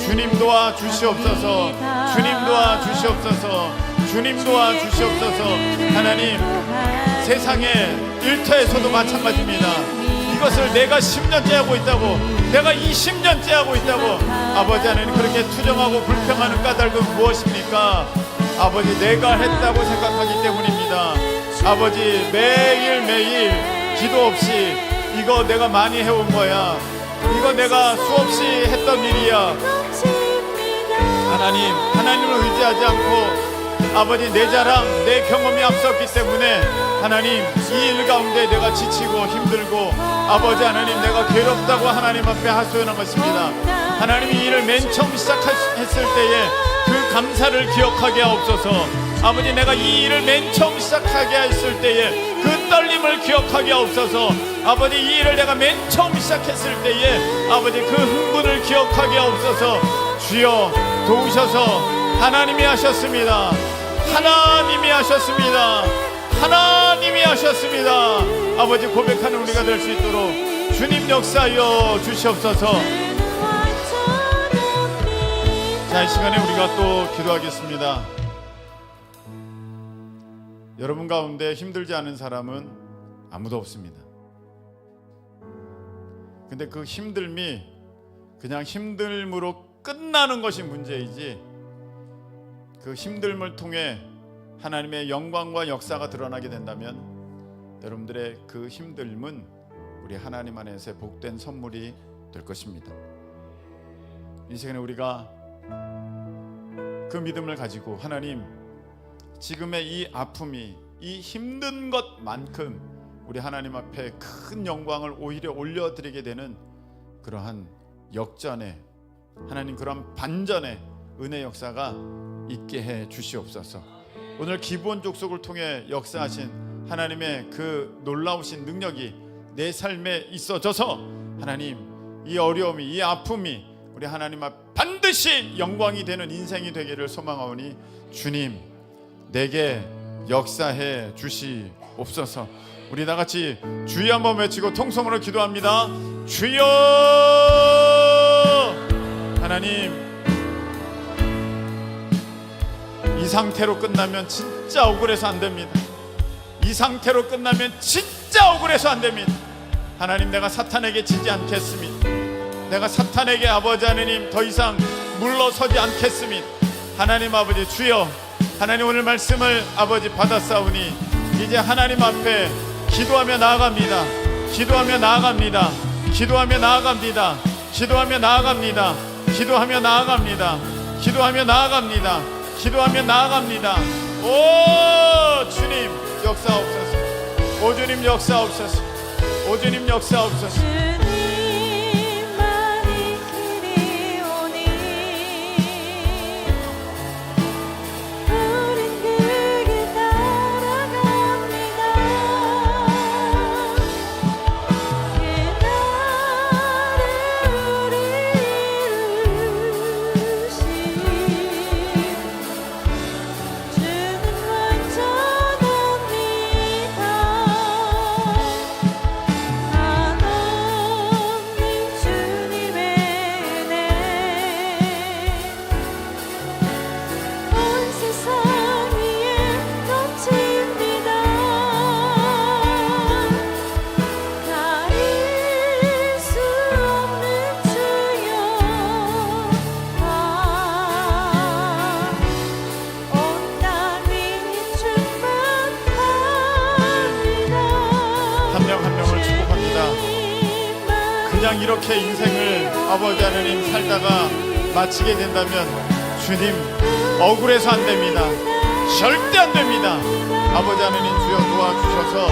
주님 도와주시옵소서. 주님 도와주시옵소서. 주님 도와주시옵소서. 하나님, 세상의 일터에서도 마찬가지입니다. 이것을 내가 10년째 하고 있다고, 내가 20년째 하고 있다고 아버지 하나님 그렇게 투정하고 불평하는 까닭은 무엇입니까? 아버지, 내가 했다고 생각하기 때문입니다. 아버지, 매일매일 기도 없이 이거 내가 많이 해온 거야, 이거 내가 수없이 했던 일이야. 하나님, 하나님을 의지하지 않고 아버지 내 자랑, 내 경험이 앞섰기 때문에 하나님, 이 일 가운데 내가 지치고 힘들고 아버지 하나님 내가 괴롭다고 하나님 앞에 하소연한 것입니다. 하나님이 이 일을 맨 처음 시작했을 때에 그 감사를 기억하게 하옵소서. 아버지, 내가 이 일을 맨 처음 시작하게 했을 때에 그 떨림을 기억하게 하옵소서. 아버지, 이 일을 내가 맨 처음 시작했을 때에 아버지 그 흥분을 기억하게 하옵소서. 주여 도우셔서 하나님이 하셨습니다. 하나님이 하셨습니다. 하나님이 하셨습니다. 아버지, 고백하는 우리가 될 수 있도록 주님 역사하여 주시옵소서. 자, 이 시간에 우리가 또 기도하겠습니다. 여러분 가운데 힘들지 않은 사람은 아무도 없습니다. 근데 그 힘듦이 그냥 힘듦으로 끝나는 것이 문제이지, 그 힘듦을 통해 하나님의 영광과 역사가 드러나게 된다면 여러분들의 그 힘듦은 우리 하나님 안에서의 복된 선물이 될 것입니다. 이 시간에 우리가 그 믿음을 가지고 하나님, 지금의 이 아픔이, 이 힘든 것만큼 우리 하나님 앞에 큰 영광을 오히려 올려드리게 되는 그러한 역전의 하나님, 그러한 반전의 은혜 역사가 있게 해 주시옵소서. 오늘 기브온 족속을 통해 역사하신 하나님의 그 놀라우신 능력이 내 삶에 있어져서 하나님, 이 어려움이, 이 아픔이 우리 하나님 앞 반드시 영광이 되는 인생이 되기를 소망하오니 주님, 내게 역사해 주시옵소서. 우리 다같이 주여 한번 외치고 통성으로 기도합니다. 주여! 하나님, 이 상태로 끝나면 진짜 억울해서 안 됩니다. 이 상태로 끝나면 진짜 억울해서 안 됩니다. 하나님, 내가 사탄에게 지지 않겠습니다. 내가 사탄에게 아버지 하나님 더 이상 물러서지 않겠습니다. 하나님 아버지 주여, 하나님 오늘 말씀을 아버지 받았사오니 이제 하나님 앞에 기도하며 나아갑니다. 기도하며 나아갑니다. 기도하며 나아갑니다. 기도하며 나아갑니다. 기도하며 나아갑니다. 기도하며 나아갑니다. 기도하며 나아갑니다. 오 주님 역사옵소서. 오 주님 역사옵소서. 오 주님 역사옵소서. 주님만이 그리오니 우린 그 길 따라갑니다. 그날에 우리를 이루신 주는 완전합니다. 한없는 주님의 은혜 온 세상 위에 넘칩니다. 가릴 수 없는 주여 온 땅이 충만합니다. 한 명 한 명을 축복합니다. 그냥 이렇게 인생을 아버지 하나님 살다가 마치게 된다면 주님 억울해서 안 됩니다. 절대 안 됩니다. 아버지 하나님 주여 도와주셔서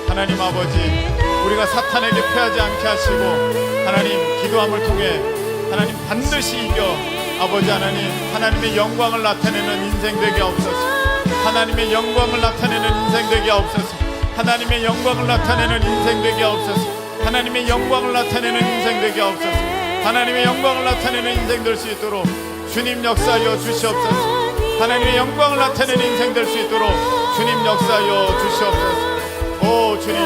하나님 아버지 우리가 사탄에게 패하지 않게 하시고 하나님 기도함을 통해 하나님 반드시 이겨 아버지 하나님 하나님의 영광을 나타내는 인생 되게 하옵소서. 하나님의 영광을 나타내는 인생 되게 하옵소서. 하나님의 영광을 나타내는 인생 되게 하옵소서. 하나님의 영광을 나타내는 인생 되게 하옵소서. 하나님의 영광을 나타내는 인생 될 수 있도록 주님 역사하여 주시옵소서. 하나님의 영광을 나타내는 인생 될 수 있도록 주님 역사하여 주시옵소서. 오 주님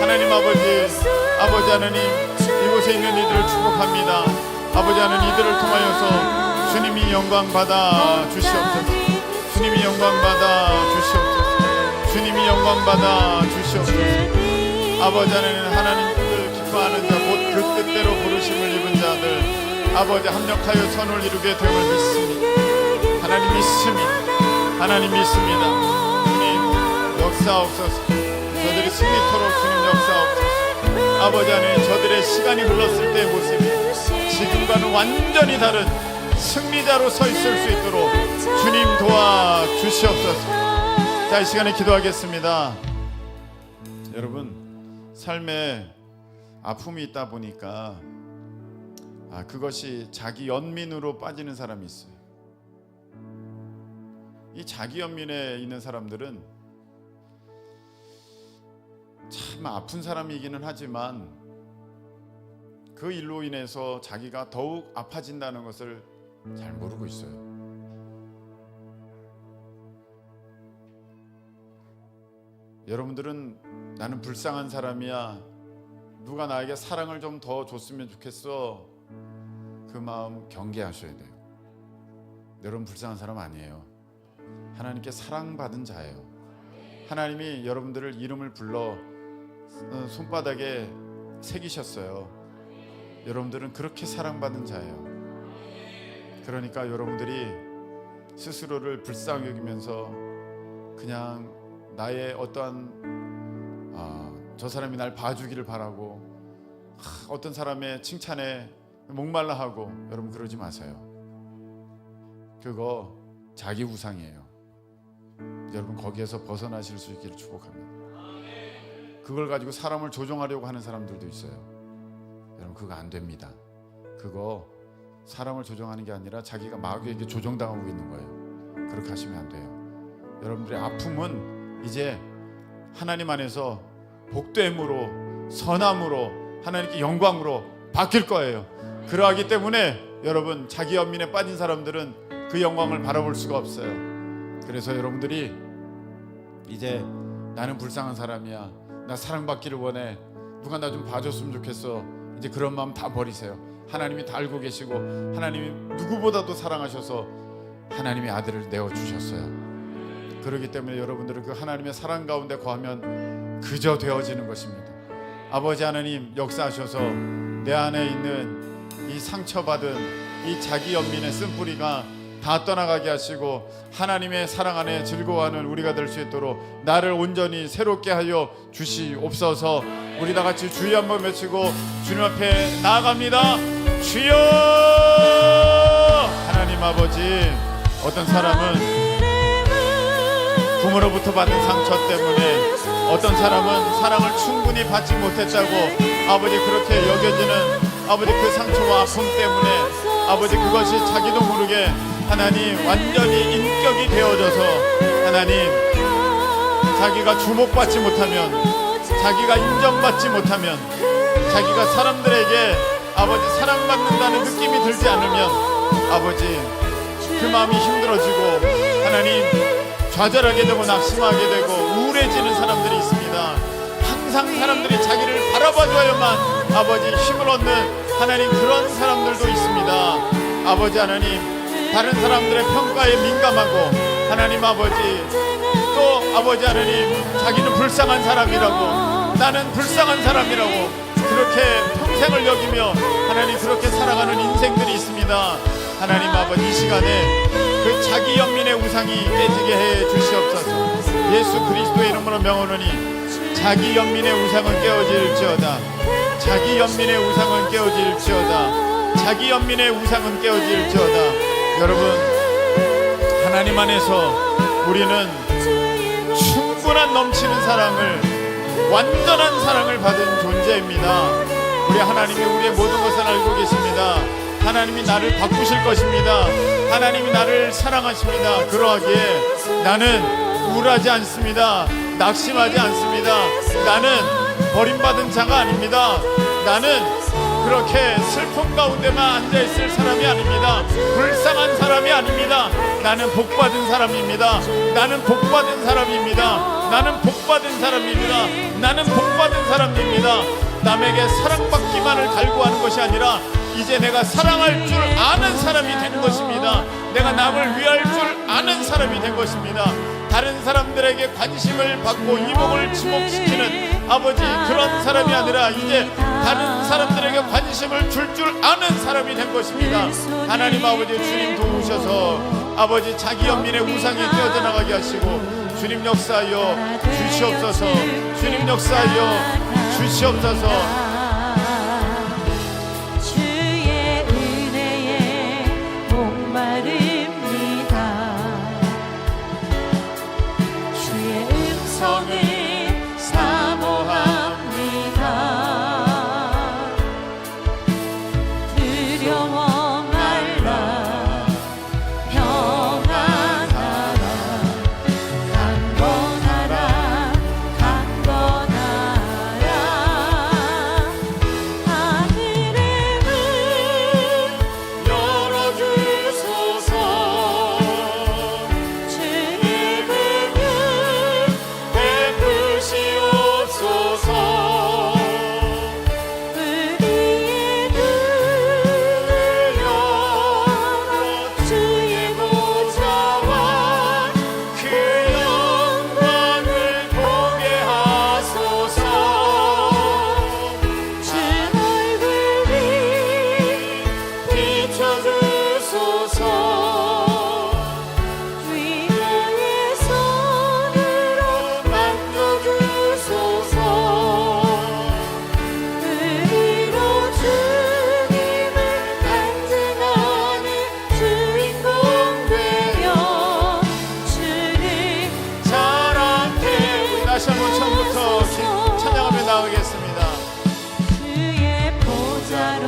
하나님 아버지 하나님 이곳에 있는 이들을 축복합니다. 아버지 하나님 이들을 통하여서 주님이 영광 받아 주시옵소서. 주님이 영광 받아 주시옵소서. 주님이 영광 받아 주시옵소서. 아버지 하나님 뜻을 기뻐하는 자 곧 그 뜻대로 부르심을 입은 자들 아버지 합력하여 선을 이루게 됨을 믿습니다. 하나님 믿습니다. 하나님 믿습니다. 주님 역사옵소서. 저들이 승리토록 주님 역사옵소서. 아버지 하나님 저들의 시간이 흘렀을 때의 모습이 지금과는 완전히 다른 승리자로 서 있을 수 있도록 주님 도와주시옵소서. 자, 이 시간에 기도하겠습니다. 여러분 삶에 아픔이 있다 보니까 그것이 자기 연민으로 빠지는 사람이 있어요. 이 자기 연민에 있는 사람들은 참 아픈 사람이기는 하지만 그 일로 인해서 자기가 더욱 아파진다는 것을 잘 모르고 있어요. 여러분들은 나는 불쌍한 사람이야, 누가 나에게 사랑을 좀 더 줬으면 좋겠어, 그 마음 경계하셔야 돼요. 여러분 불쌍한 사람 아니에요. 하나님께 사랑받은 자예요. 하나님이 여러분들을 이름을 불러 손바닥에 새기셨어요. 여러분들은 그렇게 사랑받은 자예요. 그러니까 여러분들이 스스로를 불쌍히 여기면서 그냥 나의 어떠한 저 사람이 날 봐주기를 바라고 어떤 사람의 칭찬에 목말라 하고, 여러분 그러지 마세요. 그거 자기 우상이에요. 여러분 거기에서 벗어나실 수 있기를 축복합니다. 그걸 가지고 사람을 조종하려고 하는 사람들도 있어요. 여러분 그거 안 됩니다. 그거 사람을 조종하는 게 아니라 자기가 마귀에게 조종당하고 있는 거예요. 그렇게 하시면 안 돼요. 여러분들의 아픔은 이제 하나님 안에서 복됨으로, 선함으로, 하나님께 영광으로 바뀔 거예요. 그러하기 때문에 여러분 자기 연민에 빠진 사람들은 그 영광을 바라볼 수가 없어요. 그래서 여러분들이 이제 나는 불쌍한 사람이야, 나 사랑받기를 원해, 누가 나 좀 봐줬으면 좋겠어, 이제 그런 마음 다 버리세요. 하나님이 다 알고 계시고 하나님이 누구보다도 사랑하셔서 하나님의 아들을 내어주셨어요. 그렇기 때문에 여러분들은 그 하나님의 사랑 가운데 거하면 그저 되어지는 것입니다. 아버지 하나님 역사하셔서 내 안에 있는 이 상처받은 이 자기 연민의 쓴뿌리가 다 떠나가게 하시고 하나님의 사랑 안에 즐거워하는 우리가 될 수 있도록 나를 온전히 새롭게 하여 주시옵소서. 우리 다 같이 주여 한번 외치고 주님 앞에 나아갑니다. 주여. 하나님 아버지, 어떤 사람은 부모로부터 받은 상처 때문에, 어떤 사람은 사랑을 충분히 받지 못했다고 아버지 그렇게 여겨지는 아버지 그 상처와 아픔 때문에 아버지 그것이 자기도 모르게 하나님 완전히 인격이 되어져서 하나님 자기가 주목받지 못하면, 자기가 인정받지 못하면, 자기가 사람들에게 아버지 사랑받는다는 느낌이 들지 않으면 아버지 그 마음이 힘들어지고 하나님 좌절하게 되고 낙심하게 되고 우울해지는 사람들이 있습니다. 항상 사람들이 자기를 바라봐줘야만 아버지 힘을 얻는 하나님 그런 사람들도 있습니다. 아버지 하나님, 다른 사람들의 평가에 민감하고 하나님 아버지 또 아버지 하나님 자기는 불쌍한 사람이라고, 나는 불쌍한 사람이라고 그렇게 평생을 여기며 하나님 그렇게 살아가는 인생들이 있습니다. 하나님 아버지 이 시간에 그 자기 연민의 우상이 깨지게 해 주시옵소서. 예수 그리스도의 이름으로 명하노니 자기 연민의 우상은 깨어질지어다. 자기 연민의 우상은 깨어질지어다. 자기 연민의 우상은 깨어질지어다. 여러분, 하나님 안에서 우리는 충분한 넘치는 사랑을, 완전한 사랑을 받은 존재입니다. 우리 하나님이 우리의 모든 것을 알고 계십니다. 하나님이 나를 바꾸실 것입니다. 하나님이 나를 사랑하십니다. 그러하기에 나는 우울하지 않습니다. 낙심하지 않습니다. 나는 버림받은 자가 아닙니다. 나는 그렇게 슬픔 가운데만 앉아있을 사람이 아닙니다. 불쌍한 사람이 아닙니다. 나는 복받은 사람입니다. 나는 복받은 사람입니다. 나는 복받은 사람입니다. 나는 복받은 사람입니다. 남에게 사랑받기만을 갈구하는 것이 아니라 이제 내가 사랑할 줄 아는 사람이 된 것입니다. 내가 남을 위할 줄 아는 사람이 된 것입니다. 다른 사람들에게 관심을 받고 이목을 지목시키는 아버지 그런 사람이 아니라 이제 다른 사람들에게 관심을 줄 아는 사람이 된 것입니다. 하나님 아버지, 주님 도우셔서 아버지 자기 연민의 우상이 깨어져 나가게 하시고 주님 역사하여 주시옵소서. 주님 역사하여 주시옵소서. 주의 은혜에 목마릅니다. 주의 음성을 사모합니다. 두려워 말라. 평안하라. 강건하라. 강건하라. 하늘의 문 열어주소서. 주의 긍휼 베푸시옵소서. 우리의 눈을 열어 주의 보좌와 그 영광을 보게 하소서. 주 얼굴을 비춰주소서. 위로의 손으로 만져주소서. 우리로 주님을 간증하는 주인공 되어 주를 자랑해. 다시 한번 처음부터 찬양하며 나가겠습니다. 주의 보좌로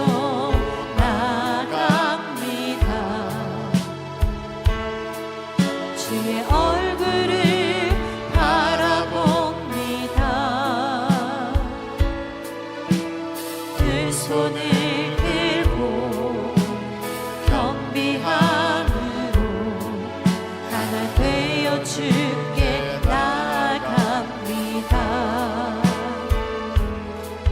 나갑니다. 주의 얼굴을 바라봅니다. 두 손을 들고 겸비함으로 하나 되어 주께 나아갑니다.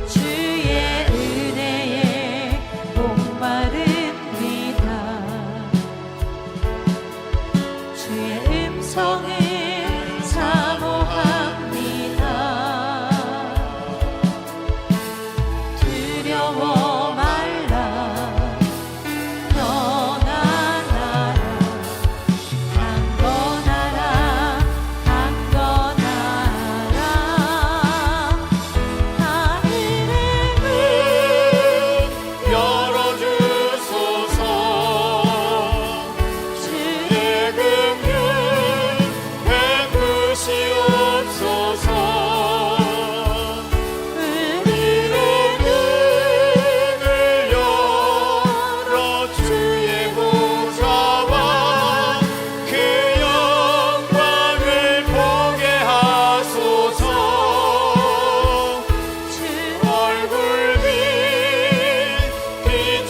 주의 은혜에 목마릅니다. 주의 음성을 사모합니다. 두려워 말라.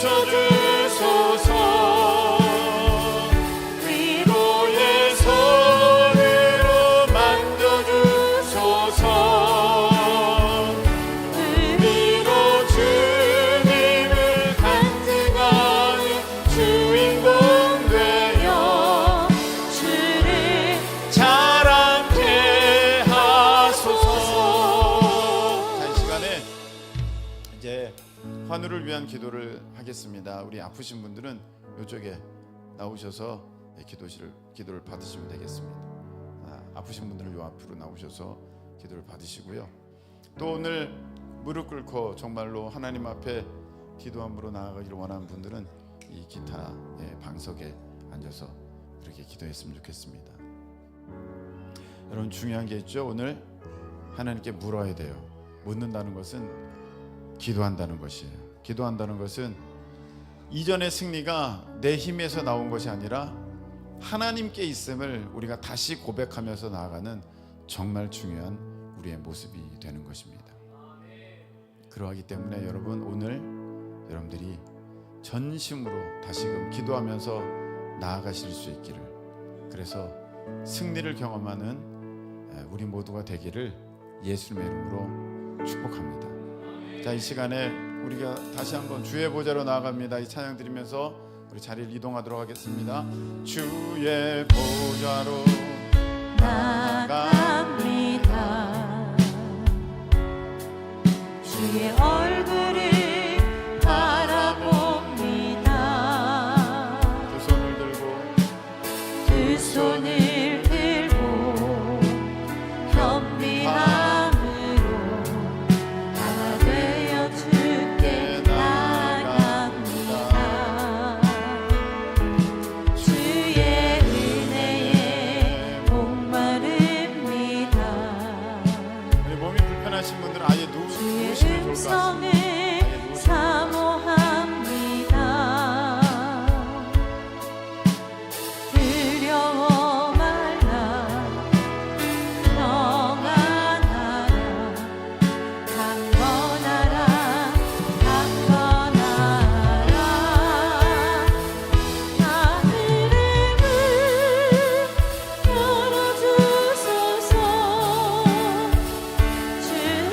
비춰주소서. 위로의 손으로 만져주소서. 우리로 주님을 간증하는 주인공 되어 주를 자랑케 하소서. 자, 이 시간에 이제 환우를 위한 기도를 하겠습니다. 우리 아프신 분들은 이쪽에 나오셔서 기도를 받으시면 되겠습니다. 아프신 분들은 요 앞으로 나오셔서 기도를 받으시고요. 또 오늘 무릎 꿇고 정말로 하나님 앞에 기도함으로 나아가기를 원하는 분들은 이 기타 방석에 앉아서 그렇게 기도했으면 좋겠습니다. 여러분, 중요한 게 있죠. 오늘 하나님께 물어야 돼요. 묻는다는 것은 기도한다는 것이에요. 기도한다는 것은 이전의 승리가 내 힘에서 나온 것이 아니라 하나님께 있음을 우리가 다시 고백하면서 나아가는 정말 중요한 우리의 모습이 되는 것입니다. 그러하기 때문에 여러분, 오늘 여러분들이 전심으로 다시금 기도하면서 나아가실 수 있기를, 그래서 승리를 경험하는 우리 모두가 되기를 예수님의 이름으로 축복합니다. 자, 이 시간에 우리가 다시 한번 주의 보좌로 나아갑니다. 이 찬양 드리면서 우리 자리를 이동하도록 하겠습니다. 주의 보좌로 나갑니다. 주의 얼굴을 바라봅니다. 두 손을 들고 두 손을 들고 겸비함으로 하나 되어 주께 나갑니다. 주의 은혜에 목마릅니다. 우리 몸이 불편하신 분들은 아예 주의 누우시면 좋을 것 같습니다. 음성을 사모합니다. 두려워 말라 평안하라 강건하라 강건하라. 하늘의 문 열어주소서. 주의 긍휼 베푸시옵소서.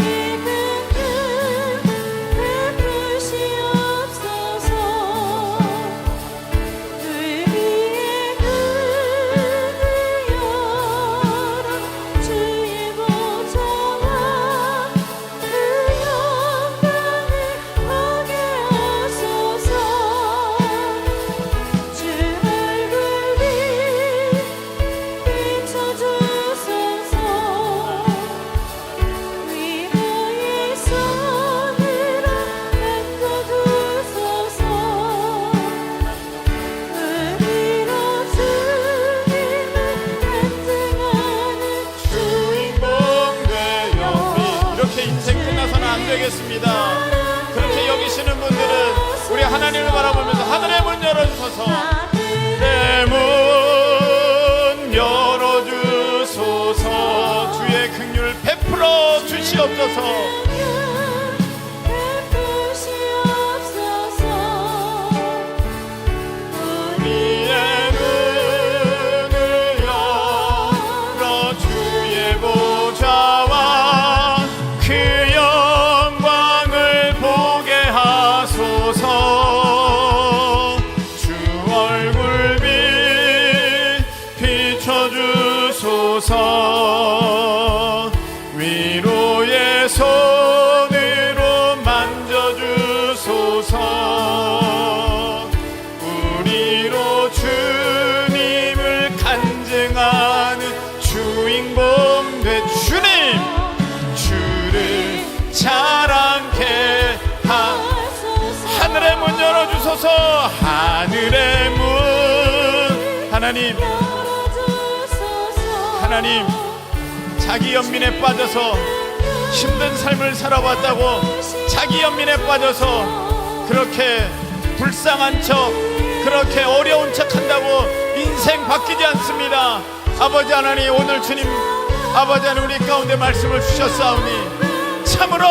물 위에 눈을 열어 주의 보좌와 그 영광을 보게 하소서. 주 얼굴 비춰주소서. 위로의 손으로 만져주소서. 우리로 주님을 간증하는 주인공 되어. 이렇게 인생 끝나서는 안 되겠습니다. 그렇게 여기시는 분들은 우리 하나님을 바라보면서 하늘의 문 열어주소서. 내 문 열어주소서. 주의 긍휼 베풀어 주시옵소서. 베푸시옵소서. 우리의 눈을 열어 주의 보좌와 그 영광을 보게 하소서. 주 얼굴 비춰주소서. 위로의 손으로 만져주소서. 우리로 주님을 간증하는 주인공 되. 주님, 주를 자랑케 하늘의 문 열어주소서. 하늘의 문. 하나님, 자기 연민에 빠져서 힘든 삶을 살아왔다고 자기 연민에 빠져서 그렇게 불쌍한 척, 그렇게 어려운 척 한다고 인생 바뀌지 않습니다. 아버지 하나님, 오늘 주님 아버지 하나님 우리 가운데 말씀을 주셨사오니 참으로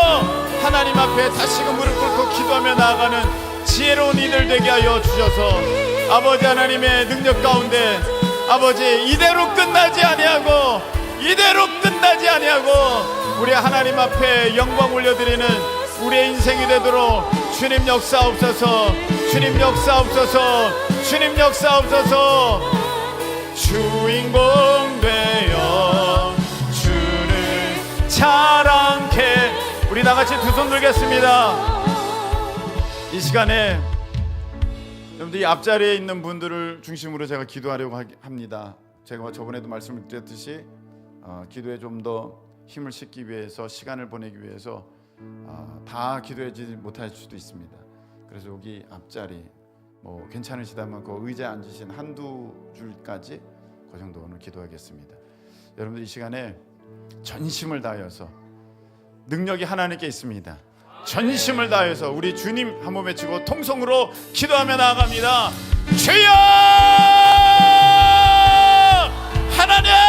하나님 앞에 다시금 무릎 꿇고 기도하며 나아가는 지혜로운 이들 되게 하여 주셔서 아버지 하나님의 능력 가운데 아버지 이대로 끝나지 아니하고 우리 하나님 앞에 영광 올려드리는 우리의 인생이 되도록 주님 역사옵소서. 주인공 되어 주를 자랑케. 우리 다같이 두 손 들겠습니다. 이 시간에 여러분들 이 앞자리에 있는 분들을 중심으로 제가 기도하려고 합니다. 제가 저번에도 말씀을 드렸듯이 기도에 좀 더 힘을 싣기 위해서, 시간을 보내기 위해서 다 기도하지 못할 수도 있습니다. 그래서 여기 앞자리 뭐 괜찮으시다면 그 의자에 앉으신 한두 줄까지 그 정도는 기도하겠습니다. 여러분들 이 시간에 전심을 다하여서, 능력이 하나님께 있습니다. 전심을 다해서 우리 주님 한 번 외치고 통성으로 기도하며 나아갑니다. 주여! 하나님!